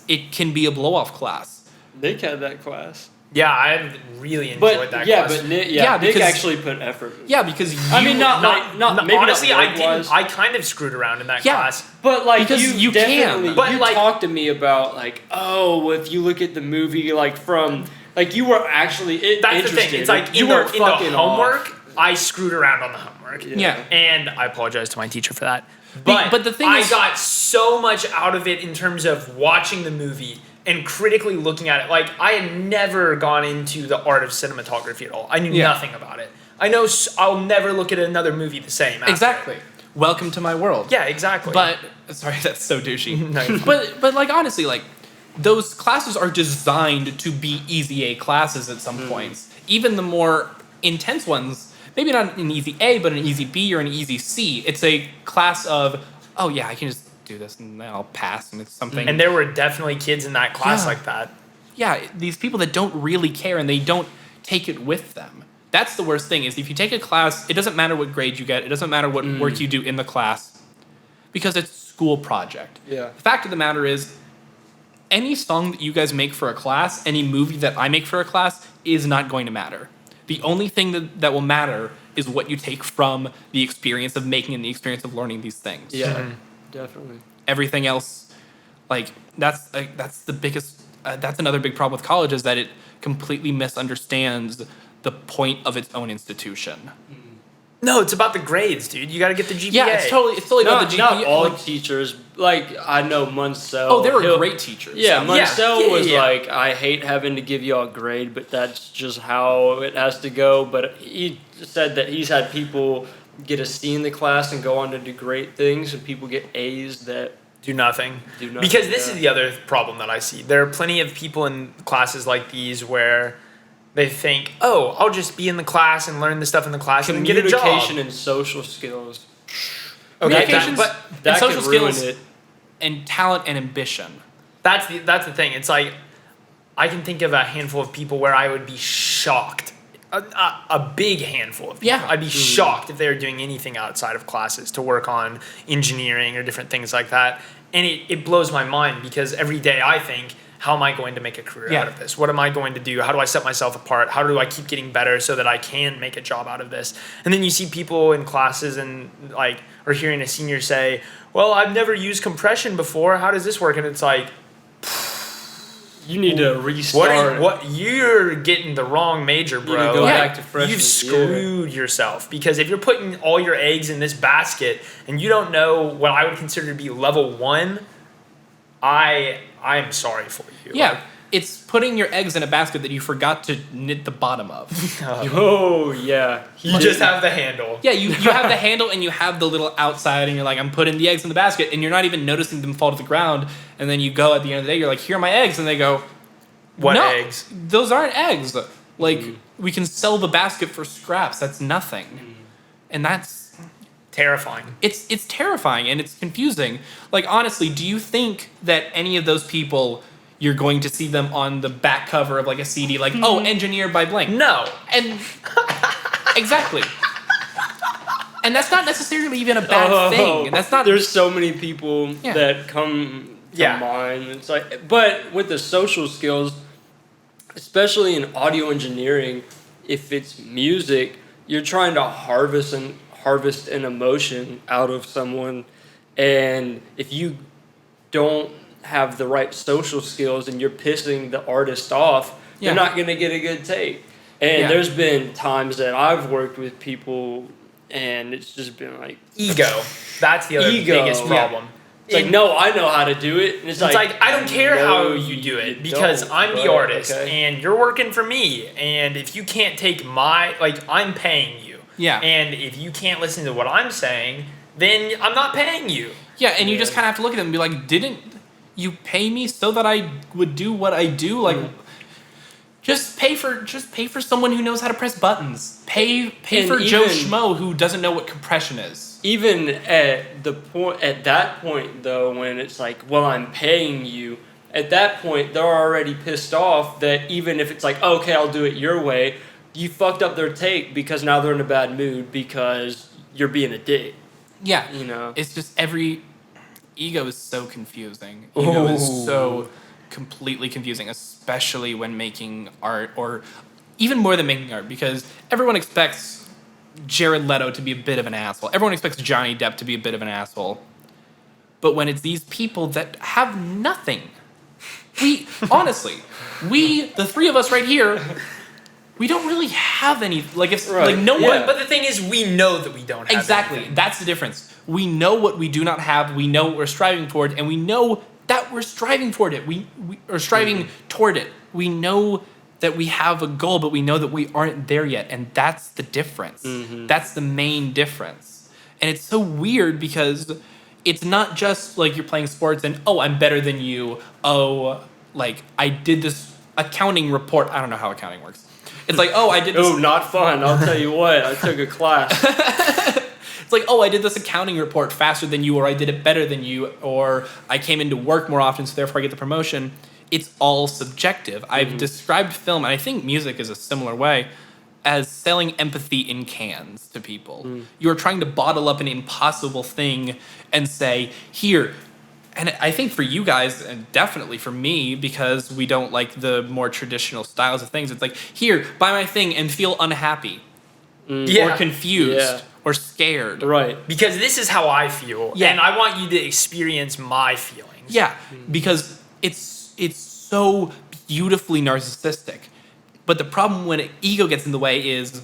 it can be a blow-off class. Nick had that class. Yeah, I really enjoyed that class. But Nick actually put effort. Yeah, because maybe honestly, not I kind of screwed around in that class. But like, because you definitely, can. But you like, talked to me about like, if you look at the movie like from like you were actually that's interested. the thing. It's like you weren't in the fucking homework, off. I screwed around on the homework. Yeah. And I apologize to my teacher for that. But the thing I is, got so much out of it in terms of watching the movie and critically looking at it. Like, I had never gone into the art of cinematography at all. I knew nothing about it. I know I'll never look at another movie the same. Exactly. Welcome to my world. Yeah, exactly. But sorry, that's so douchey. No, but like, honestly, like, those classes are designed to be easy A classes at some points. Even the more intense ones, maybe not an easy A, but an easy B or an easy C. It's a class of, oh yeah, I can just do this and then I'll pass, and it's something. And there were definitely kids in that class like that. Yeah, these people that don't really care and they don't take it with them. That's the worst thing, is if you take a class, it doesn't matter what grade you get, it doesn't matter what work you do in the class, because it's a school project. Yeah. The fact of the matter is, any song that you guys make for a class, any movie that I make for a class, is not going to matter. The only thing that will matter is what you take from the experience of making and the experience of learning these things. Yeah, definitely. Everything else, like, that's the biggest. That's another big problem with college, is that it completely misunderstands the point of its own institution. No, it's about the grades, dude. You got to get the GPA. Yeah, it's totally about the GPA. Not all teachers. Like, I know Munsell. Oh, they were great teachers. Yeah, Munsell was yeah. like, I hate having to give you a grade, but that's just how it has to go. But he said that he's had people get a C in the class and go on to do great things, and people get A's that do nothing. Do Because this is the other problem that I see. There are plenty of people in classes like these where they think, oh, I'll just be in the class and learn the stuff in the class and get a job. Communication and social skills. Okay, That social could ruin skills it. and talent and ambition. That's the thing. It's like, I can think of a handful of people where I would be shocked. A big handful of people. Yeah. I'd be shocked if they were doing anything outside of classes to work on engineering or different things like that. And it blows my mind, because every day I think, how am I going to make a career out of this? What am I going to do? How do I set myself apart? How do I keep getting better so that I can make a job out of this? And then you see people in classes and like, or hearing a senior say, well, I've never used compression before. How does this work? And it's like, You need to restart. You're getting the wrong major, bro. You need to go back to freshman You've screwed yourself, because if you're putting all your eggs in this basket and you don't know what I would consider to be level 1, I'm sorry for you. Yeah, it's putting your eggs in a basket that you forgot to knit the bottom of. Oh, yeah. You just have the handle. Yeah, you have the handle and you have the little outside, and you're like, I'm putting the eggs in the basket, and you're not even noticing them fall to the ground. And then you go at the end of the day, you're like, here are my eggs, and they go, What no, eggs? Those aren't eggs. Like, we can sell the basket for scraps. That's nothing. And that's Terrifying. it's terrifying and it's confusing. Like, honestly, do you think that any of those people, you're going to see them on the back cover of like a CD, like, oh, engineered by blank? No. And exactly. And that's not necessarily even a bad thing. That's not. There's so many people Yeah. that come to mind. It's like, but with the social skills, especially in audio engineering, if it's music, you're trying to harvest an emotion out of someone, and if you don't have the right social skills and you're pissing the artist off, you're not gonna get a good take. And there's been times that I've worked with people, and it's just been like Ego. That's the other biggest problem. It's like, no, I know how to do it. And it's like, I don't care no, how you do it because I'm the artist and you're working for me. And if you can't take I'm paying you. Yeah. And if you can't listen to what I'm saying, then I'm not paying you. Yeah, and you just kind of have to look at them and be like, didn't you pay me so that I would do what I do? Like, just pay for someone who knows how to press buttons. Pay for Joe Schmo who doesn't know what compression is. Even at that point though, when it's like, well, I'm paying you, at that point they're already pissed off that even if it's like, okay, I'll do it your way, you fucked up their take because now they're in a bad mood because you're being a dick. Yeah. You know? It's just ego is so confusing. Ego is so completely confusing, especially when making art, or even more than making art, because everyone expects Jared Leto to be a bit of an asshole. Everyone expects Johnny Depp to be a bit of an asshole. But when it's these people that have nothing, the three of us right here, we don't really have any, like, if like no one. But the thing is, we know that we don't have anything. That's the difference. We know what we do not have. We know what we're striving toward, and we know that we're striving toward it. We are striving toward it. We know that we have a goal, but we know that we aren't there yet, and that's the difference. That's the main difference. And it's so weird because it's not just like you're playing sports and, oh, I'm better than you. Oh, like, I did this accounting report. I don't know how accounting works. It's like, oh, I did this. Oh, not fun. I'll tell you what. I took a class. It's like, oh, I did this accounting report faster than you, or I did it better than you, or I came into work more often, so therefore I get the promotion. It's all subjective. I've described film, and I think music is a similar way, as selling empathy in cans to people. You're trying to bottle up an impossible thing and say, here. And I think for you guys, and definitely for me, because we don't like the more traditional styles of things, it's like, here, buy my thing and feel unhappy. Or confused. Or scared. Right. Because this is how I feel. Yeah. And I want you to experience my feelings. Yeah. Because it's so beautifully narcissistic. But the problem when ego gets in the way is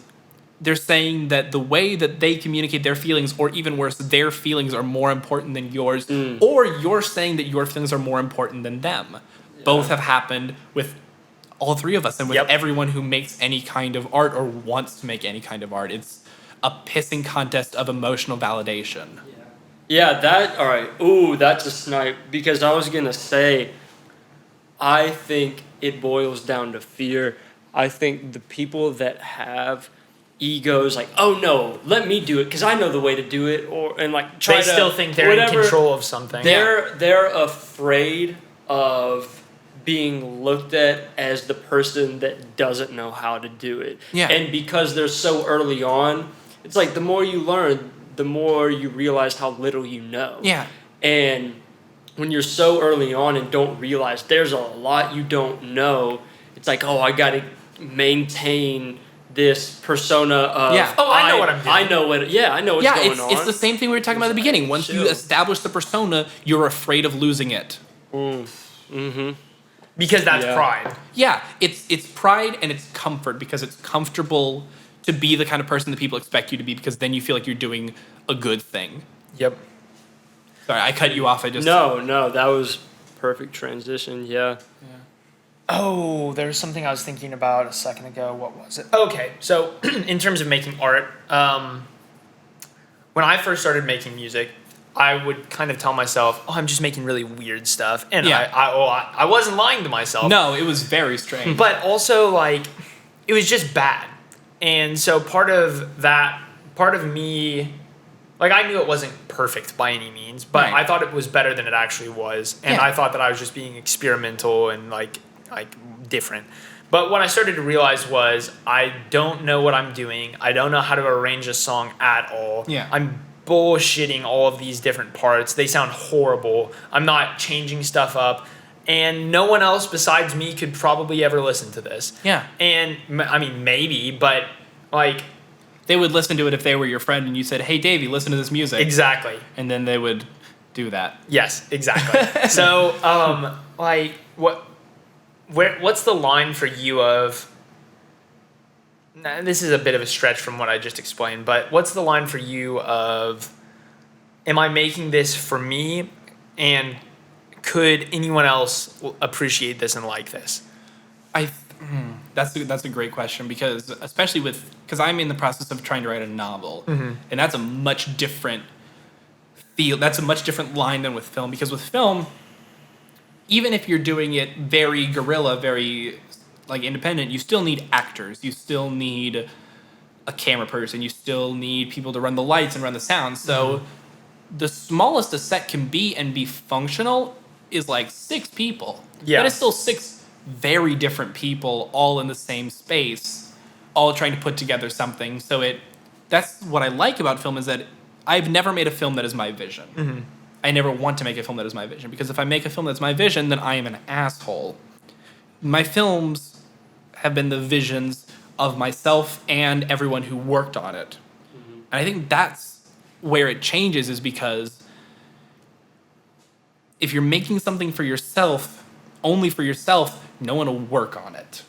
they're saying that the way that they communicate their feelings, or even worse, their feelings are more important than yours, or you're saying that your feelings are more important than them. Yeah. Both have happened with all three of us and with everyone who makes any kind of art or wants to make any kind of art. It's a pissing contest of emotional validation. All right. Ooh, that's a snipe. Because I was going to say, I think it boils down to fear. I think the people that have egos, like, oh no, let me do it because I know the way to do it, they still think they're in control of something. They're afraid of being looked at as the person that doesn't know how to do it. Yeah. And because they're so early on, it's like the more you learn, the more you realize how little you know. Yeah. And when you're so early on and don't realize there's a lot you don't know, it's like, oh, I got to maintain this persona of, I know what I'm doing. I know what's going on. It's the same thing we were talking about at the beginning. Once you establish the persona, you're afraid of losing it. Because that's pride. Yeah, it's pride and it's comfort, because it's comfortable to be the kind of person that people expect you to be, because then you feel like you're doing a good thing. Yep. Sorry, I cut you off. No, that was perfect transition. Yeah. Oh, there was something I was thinking about a second ago. What was it? Okay, so in terms of making art, when I first started making music, I would kind of tell myself, oh, I'm just making really weird stuff. And Yeah. I wasn't lying to myself. No, it was very strange. But also, like, it was just bad. And so part of me, like, I knew it wasn't perfect by any means, but Right. I thought it was better than it actually was. And Yeah. I thought that I was just being experimental and, like different. But what I started to realize was I don't know what I'm doing. I don't know how to arrange a song at all. Yeah. I'm bullshitting all of these different parts. They sound horrible. I'm not changing stuff up. And no one else besides me could probably ever listen to this. Yeah. And I mean, maybe, but like. They would listen to it if they were your friend and you said, hey, Davey, listen to this music. Exactly. And then they would do that. Yes, exactly. So, like, what's the line for you of. Nah, this is a bit of a stretch from what I just explained, but what's the line for you of. Am I making this for me? And could anyone else appreciate this and like this? That's a great question because I'm in the process of trying to write a novel, and that's a much different feel. That's a much different line than with film because with film, even if you're doing it very guerrilla, very like independent, you still need actors. You still need a camera person. You still need people to run the lights and run the sound. So the smallest a set can be and be functional is like 6 people. Yeah. That is still 6 very different people all in the same space, all trying to put together something. So that's what I like about film is that I've never made a film that is my vision. Mm-hmm. I never want to make a film that is my vision because if I make a film that's my vision, then I am an asshole. My films have been the visions of myself and everyone who worked on it. Mm-hmm. And I think that's where it changes is because if you're making something for yourself, only for yourself, no one will work on it.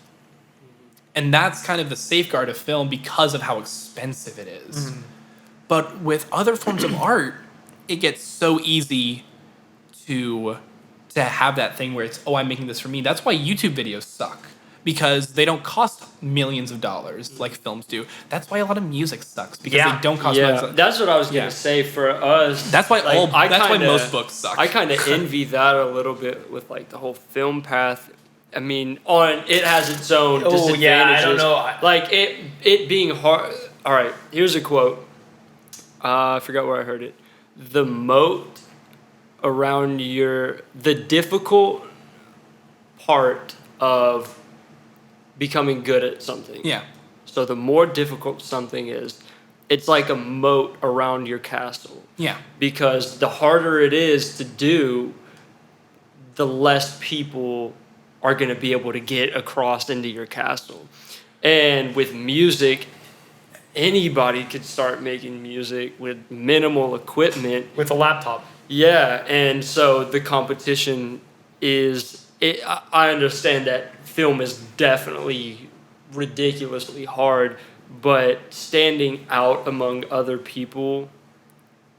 And that's kind of the safeguard of film because of how expensive it is. Mm. But with other forms of art, it gets so easy to have that thing where it's, oh, I'm making this for me. That's why YouTube videos suck. Because they don't cost millions of dollars like films do. That's why a lot of music sucks because they don't cost millions. That's what I was gonna say for us. That's why why most books suck. I kind of envy that a little bit with like the whole film path. I mean, it has its own disadvantages. Yeah, I don't know. Like it being hard. All right, here's a quote. I forgot where I heard it. The moat around the difficult part of becoming good at something. Yeah. So the more difficult something is, it's like a moat around your castle. Yeah. Because the harder it is to do, the less people are going to be able to get across into your castle. And with music, anybody could start making music with minimal equipment. With a laptop. Yeah, and so the competition I understand that film is definitely ridiculously hard, but standing out among other people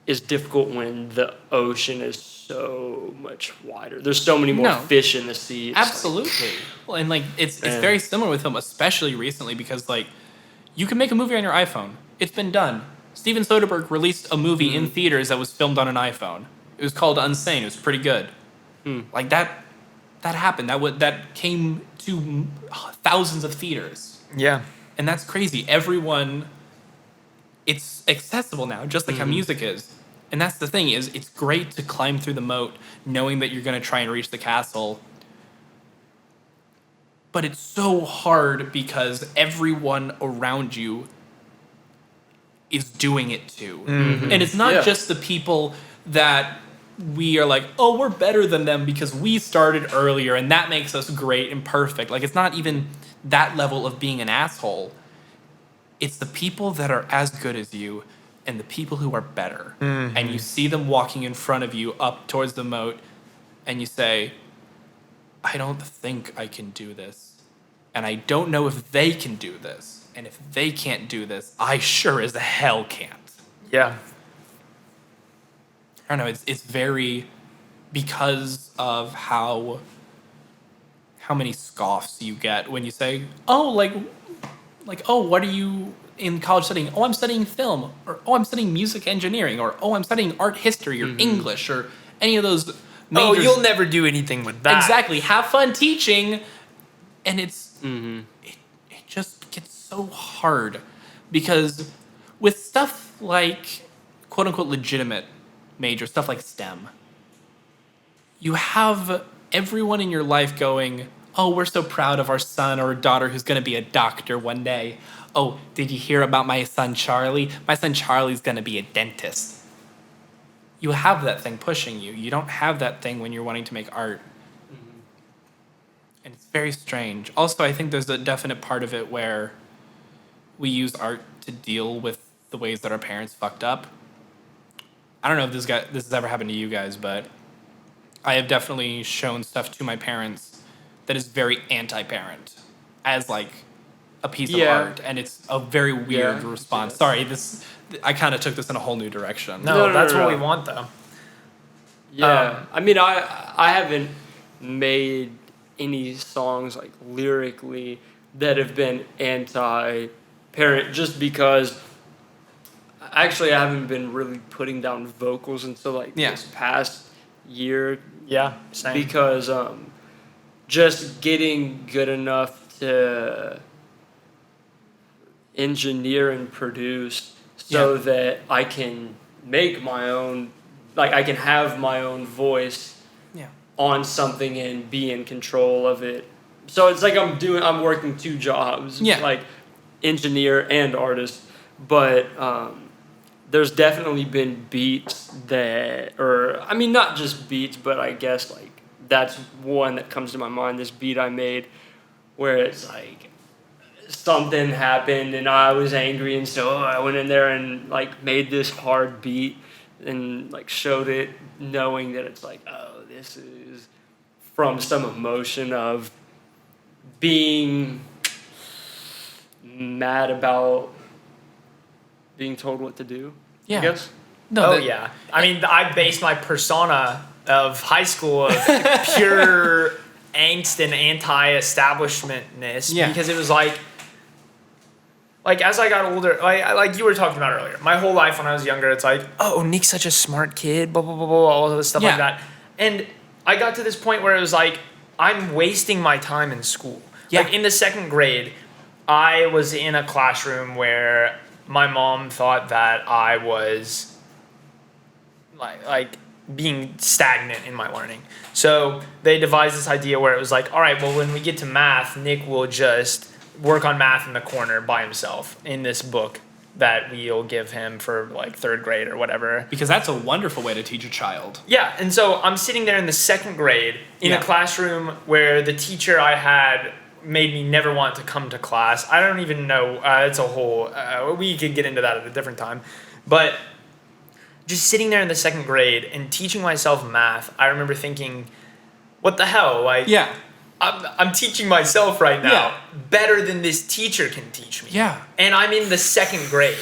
is difficult when the ocean is so much wider. There's so many more fish in the sea. Absolutely. Well, and like it's very similar with film, especially recently because like you can make a movie on your iPhone. It's been done. Steven Soderbergh released a movie in theaters that was filmed on an iPhone. It was called Unsane. It was pretty good. Like that happened. That came to thousands of theaters. Yeah. And that's crazy. It's accessible now, just like how music is. And that's the thing is it's great to climb through the moat knowing that you're going to try and reach the castle. But it's so hard because everyone around you is doing it too. Mm-hmm. And it's not just the people that we are like, oh, we're better than them because we started earlier and that makes us great and perfect. Like, it's not even that level of being an asshole. It's the people that are as good as you and the people who are better. Mm-hmm. And you see them walking in front of you up towards the moat and you say, I don't think I can do this. And I don't know if they can do this. And if they can't do this, I sure as hell can't. Yeah. I don't know, it's very, because of how many scoffs you get when you say, oh, like, oh, what are you in college studying, oh, I'm studying film, or oh, I'm studying music engineering, or oh, I'm studying art history or English or any of those majors. Oh, you'll never do anything with that. Exactly. Have fun teaching. And it's it just gets so hard because with stuff like quote unquote legitimate major, stuff like STEM, you have everyone in your life going, oh, we're so proud of our son or daughter who's going to be a doctor one day. Oh, did you hear about my son Charlie? My son Charlie's going to be a dentist. You have that thing pushing you. You don't have that thing when you're wanting to make art. And it's very strange. Also, I think there's a definite part of it where we use art to deal with the ways that our parents fucked up. I don't know if this has ever happened to you guys, but I have definitely shown stuff to my parents that is very anti-parent as like a piece of art, and it's a very weird response. Sorry, I kind of took this in a whole new direction. No, that's what we want, though. Yeah, I mean, I haven't made any songs like lyrically that have been anti-parent just because actually I haven't been really putting down vocals until like this past year. Yeah, same. Because just getting good enough to engineer and produce so that I can make my own, like I can have my own voice on something and be in control of it. So it's like I'm working two jobs, like engineer and artist, but there's definitely been beats that, or I mean not just beats, but I guess like that's one that comes to my mind, this beat I made where it's like something happened and I was angry, and so I went in there and like made this hard beat and like showed it knowing that it's like, oh, this is from some emotion of being mad about being told what to do. I guess. Yeah. I mean, I based my persona of high school of pure angst and anti-establishmentness because it was like as I got older, like you were talking about earlier, my whole life when I was younger, it's like, oh, Nick's such a smart kid, blah, blah, blah, blah, all of this stuff like that. And I got to this point where it was like, I'm wasting my time in school. Yeah. Like in the second grade, I was in a classroom where my mom thought that I was like being stagnant in my learning. So they devised this idea where it was like, all right, well, when we get to math, Nick will just work on math in the corner by himself in this book that we'll give him for like third grade or whatever. Because that's a wonderful way to teach a child. Yeah, and so I'm sitting there in the second grade in a classroom where the teacher I had made me never want to come to class. I don't even know. It's a whole... we could get into that at a different time. But just sitting there in the second grade and teaching myself math, I remember thinking, what the hell? Like, I'm teaching myself right now better than this teacher can teach me. Yeah. And I'm in the second grade.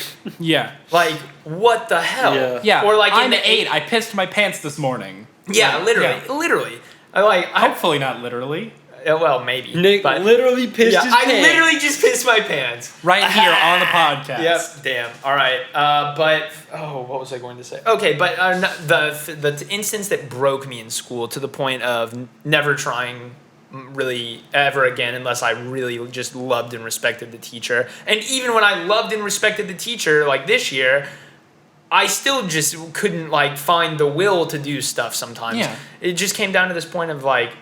Like, what the hell? Yeah. Or like I'm 8. I pissed my pants this morning. Yeah, literally. Hopefully not literally. Well, maybe. Nick literally pissed his pants. I literally just pissed my pants. Right here on the podcast. Yep, damn. All right. What was I going to say? Okay, but the instance that broke me in school to the point of never trying really ever again unless I really just loved and respected the teacher. And even when I loved and respected the teacher, like this year, I still just couldn't like find the will to do stuff sometimes. Yeah. It just came down to this point of like,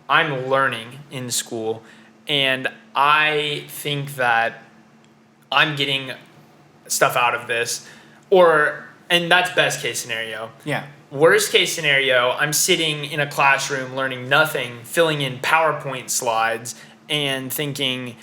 I'm learning in school, and I think that I'm getting stuff out of this, and that's best case scenario. Yeah. Worst case scenario, I'm sitting in a classroom learning nothing, filling in PowerPoint slides, and thinking,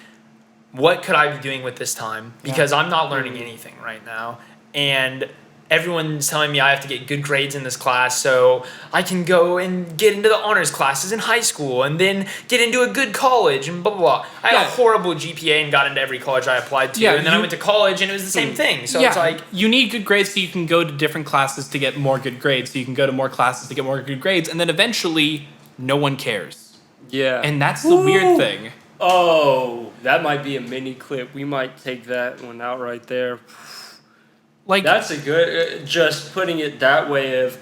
what could I be doing with this time? Because I'm not learning anything right now, and everyone's telling me I have to get good grades in this class so I can go and get into the honors classes in high school and then get into a good college and blah, blah, blah. I had a horrible GPA and got into every college I applied to. And then I went to college and it was the same thing. So it's like... You need good grades so you can go to different classes to get more good grades. So you can go to more classes to get more good grades. And then eventually, no one cares. Yeah. And that's the weird thing. Oh, that might be a mini clip. We might take that one out right there. Like That's a good. Just putting it that way, of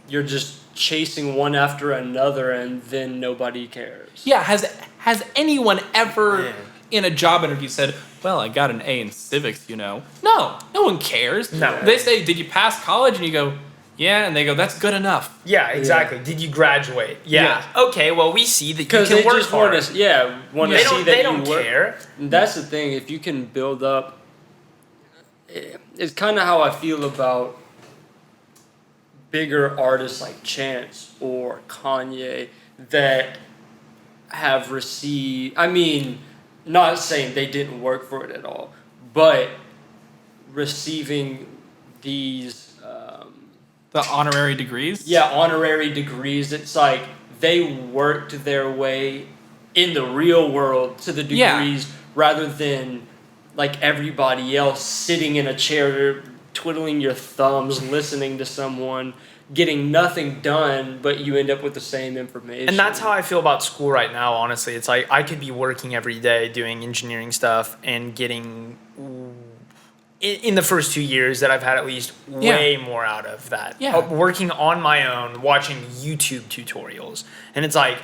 you're just chasing one after another, and then nobody cares. yeah, has anyone ever Man. in a job interview said, "Well, I got an A in civics," No, no one cares. No. They say, "Did you pass college?" And you go, "Yeah," and they go, "That's good enough." Yeah, exactly. Did you graduate? Yeah. Okay, well, we see that you Because can they work just hard. want to, want to They see don't, that they you don't work. care. That's the thing. If you can build up, it's kind of how I feel about bigger artists like Chance or Kanye that have received. I mean, not saying they didn't work for it at all, but receiving these. The honorary degrees. Honorary degrees. It's like they worked their way in the real world to the degrees rather than like everybody else sitting in a chair, twiddling your thumbs, listening to someone, getting nothing done, but you end up with the same information. And that's how I feel about school right now, honestly. It's like I could be working every day doing engineering stuff and getting, in the first 2 years that I've had, at least way more out of that. Yeah. Working on my own, watching YouTube tutorials. And it's like,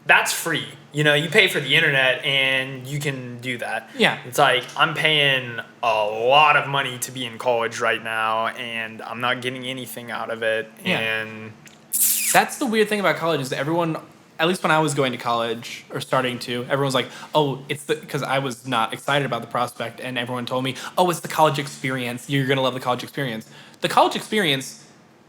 that's free. You pay for the internet and you can do that. Yeah. It's like, I'm paying a lot of money to be in college right now and I'm not getting anything out of it. Yeah. And That's the weird thing about college is that everyone, at least when I was going to college or starting to, everyone's like, oh, it's because I was not excited about the prospect, and everyone told me, oh, it's the college experience. You're going to love the college experience. The college experience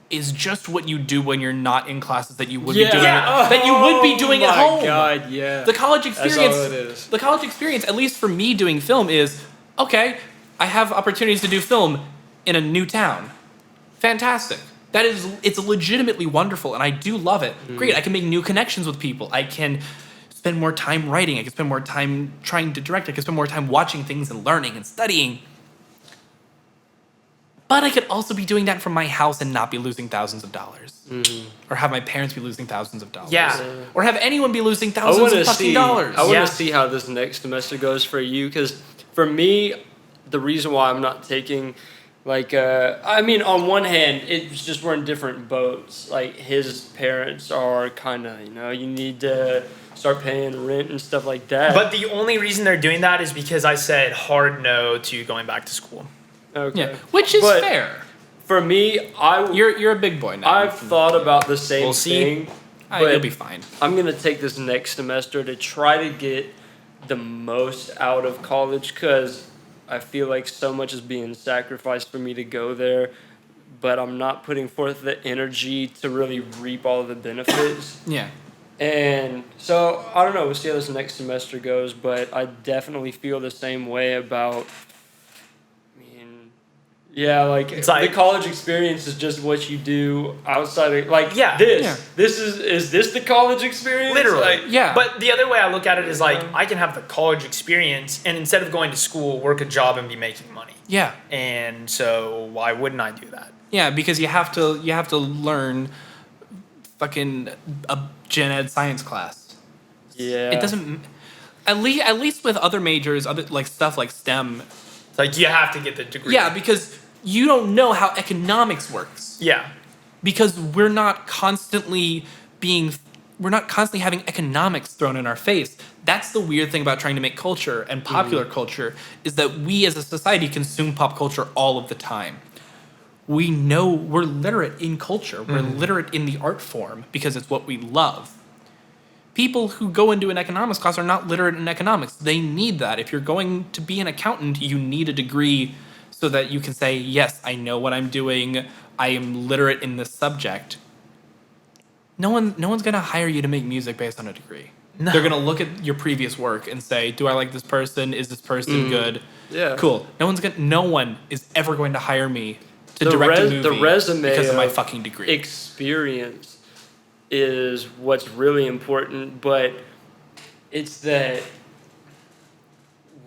is just what you do when you're not in classes that you would be doing that you would be doing at home. Oh my God, yeah. The college experience, That's all it is. The college experience, at least for me doing film, is okay, I have opportunities to do film in a new town. Fantastic. It's legitimately wonderful, and I do love it. Great, I can make new connections with people. I can spend more time writing. I can spend more time trying to direct. I can spend more time watching things and learning and studying. But I could also be doing that from my house and not be losing thousands of dollars. Or have my parents be losing thousands of dollars. Yeah. Or have anyone be losing thousands of fucking dollars. I want to see how this next semester goes for you, because for me, the reason why I'm not taking... on one hand, it's just we're in different boats. Like, his parents are kind of, you need to start paying rent and stuff like that. But the only reason they're doing that is because I said hard no to going back to school. Okay. Yeah, which is fair. For me, You're a big boy now. I've thought about the same We'll see. thing. You'll be fine. I'm going to take this next semester to try to get the most out of college, because I feel like so much is being sacrificed for me to go there, but I'm not putting forth the energy to really reap all of the benefits. Yeah. And so, I don't know, we'll see how this next semester goes, but I definitely feel the same way about, It's like- the college experience is just what you do outside of, Yeah. This is this the college experience? Literally. Yeah. But the other way I look at it is like, I can have the college experience and instead of going to school, work a job and be making money. Yeah. And so why wouldn't I do that? Yeah, because you have to learn fucking a gen ed science class. Yeah. It doesn't at least with other majors, other like stuff like STEM. It's like, you have to get the degree. Yeah, because you don't know how economics works. Yeah. Because we're not constantly having economics thrown in our face. That's the weird thing about trying to make culture and popular culture, is that we as a society consume pop culture all of the time. We know we're literate in culture. We're literate in the art form because it's what we love. People who go into an economics class are not literate in economics. They need that. If you're going to be an accountant, you need a degree so that you can say, yes, I know what I'm doing. I am literate in this subject. No one's going to hire you to make music based on a degree. No. They're going to look at your previous work and say, do I like this person? Is this person good? Yeah. Cool. No one is ever going to hire me to direct a movie the resume because of my fucking degree. Experience is what's really important, but it's that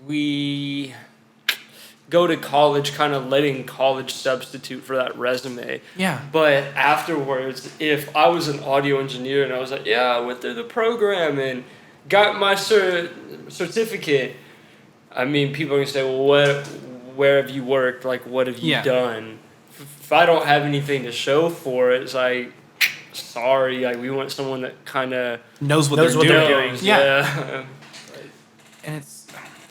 we go to college kind of letting college substitute for that resume. Yeah. But afterwards, if I was an audio engineer and I was like, yeah, I went through the program and got my certificate. I mean, people are gonna say, well, where have you worked? Like, what have you done? If I don't have anything to show for it, it's like, sorry, like we want someone that kind of knows what they're doing. Yeah. And it's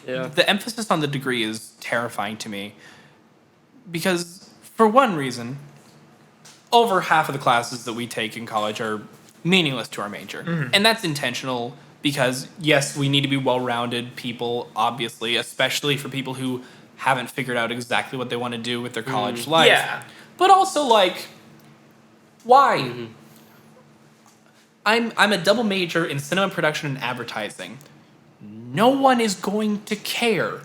the emphasis on the degree is terrifying to me because for one reason, over half of the classes that we take in college are meaningless to our major. Mm-hmm. And that's intentional because, yes, we need to be well-rounded people, obviously, especially for people who haven't figured out exactly what they want to do with their college life. Yeah. But also, like, why? Mm-hmm. I'm a double major in cinema production and advertising. No one is going to care.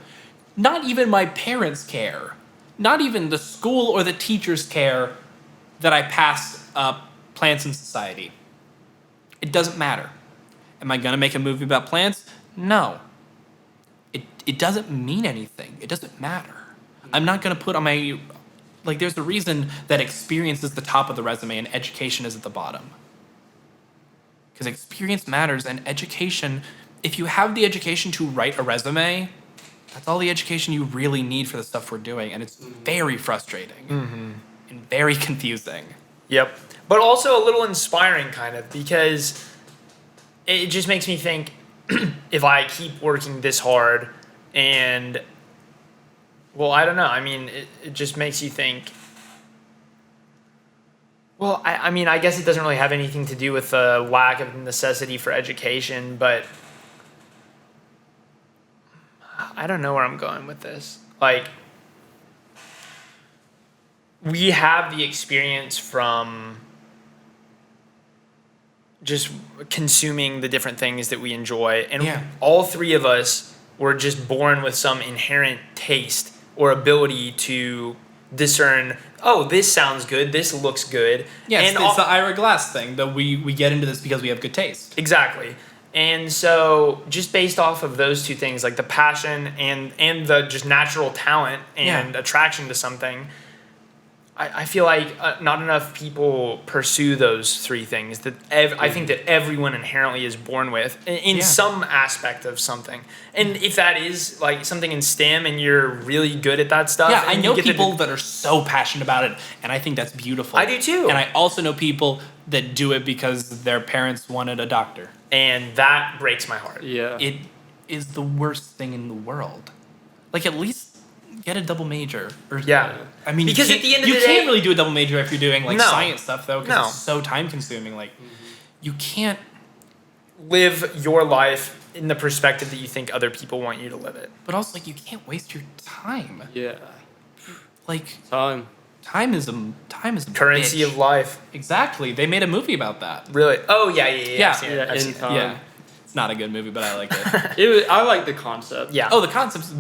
Not even my parents care. Not even the school or the teachers care that I passed Plants in Society. It doesn't matter. Am I going to make a movie about plants? No. It doesn't mean anything. It doesn't matter. I'm not going to put on my... Like, there's a reason that experience is the top of the resume and education is at the bottom. Because experience matters, and education... If you have the education to write a resume, that's all the education you really need for the stuff we're doing, and it's very frustrating and very confusing. Yep. But also a little inspiring, kind of, because it just makes me think if I keep working this hard and, well, I don't know. I mean, it just makes you think, well, I mean, I guess it doesn't really have anything to do with the lack of necessity for education, but I don't know where I'm going with this. Like, we have the experience from just consuming the different things that we enjoy. And all three of us were just born with some inherent taste or ability to discern, oh, this sounds good, this looks good. Yes, and it's the Ira Glass thing, that we get into this because we have good taste. Exactly. And so just based off of those two things, like the passion and the just natural talent and attraction to something, I feel like not enough people pursue those three things that I think that everyone inherently is born with in some aspect of something. And if that is like something in STEM and you're really good at that stuff. Yeah, I know people that are so passionate about it, and I think that's beautiful. I do too. And I also know people that do it because their parents wanted a doctor. And that breaks my heart. Yeah. It is the worst thing in the world. Like, at least get a double major. I mean, because at the end of the day, you can't really do a double major if you're doing like science stuff though, because it's so time consuming. Like, you can't live your life in the perspective that you think other people want you to live it. But also, like, you can't waste your time. Yeah. Like, time is a currency bitch. Of life. Exactly. They made a movie about that. Really? Oh yeah. I've seen it. Yeah. It's not a good movie, but I like it. I like the concept. Yeah. Oh, the concept's...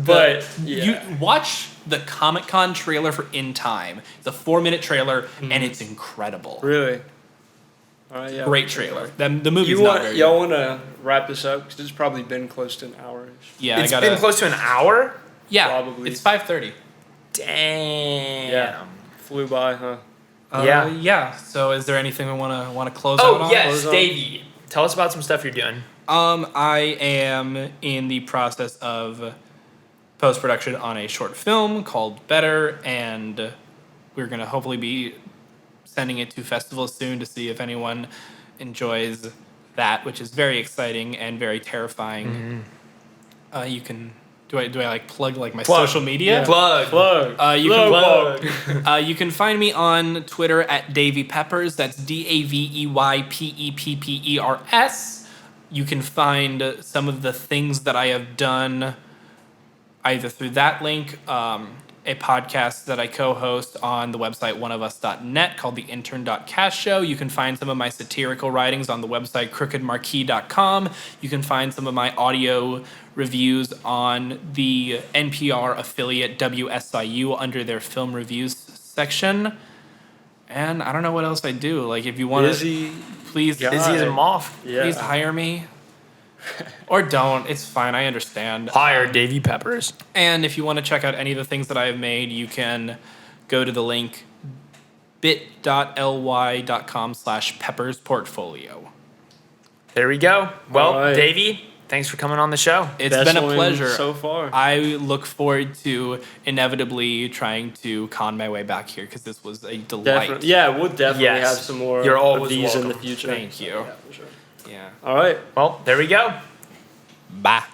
You watch the Comic-Con trailer for In Time. It's a 4-minute trailer, and it's incredible. Really? All right, yeah. Great trailer. The movie's not very good. Y'all want to wrap this up? Because it's probably been close to an hour-ish. Yeah, it's been close to an hour? Yeah. Probably. It's 5:30. Damn. Yeah. Flew by, huh? Yeah. So is there anything we want to close out on? Oh, yes, Davey. Tell us about some stuff you're doing. I am in the process of post-production on a short film called Better, and we're going to hopefully be sending it to festivals soon to see if anyone enjoys that, which is very exciting and very terrifying. Mm-hmm. You can... Do I like plug like my social media? Yeah. Plug. You can find me on Twitter at Davey Peppers. That's DAVEYPEPPERS. You can find some of the things that I have done either through that link, a podcast that I co-host on the website oneofus.net called the Intern.cast Show. You can find some of my satirical writings on the website crookedmarquee.com. You can find some of my audio reviews on the NPR affiliate WSIU under their film reviews section. And I don't know what else I do. Like, if you want to, please, busy as a moth. Yeah. Please hire me. Or don't. It's fine. I understand. Hire Davey Peppers. And if you want to check out any of the things that I have made, you can go to the link bit.ly.com/peppersportfolio. There we go. Well, right. Davey, thanks for coming on the show. It's Best been a one pleasure. so far. I look forward to inevitably trying to con my way back here because this was a delight. Definitely. Yeah, we'll definitely Yes. have some more You're of always these in the welcome. future. Thank you. Yeah, for sure. Yeah. All right. Well, there we go. Bye.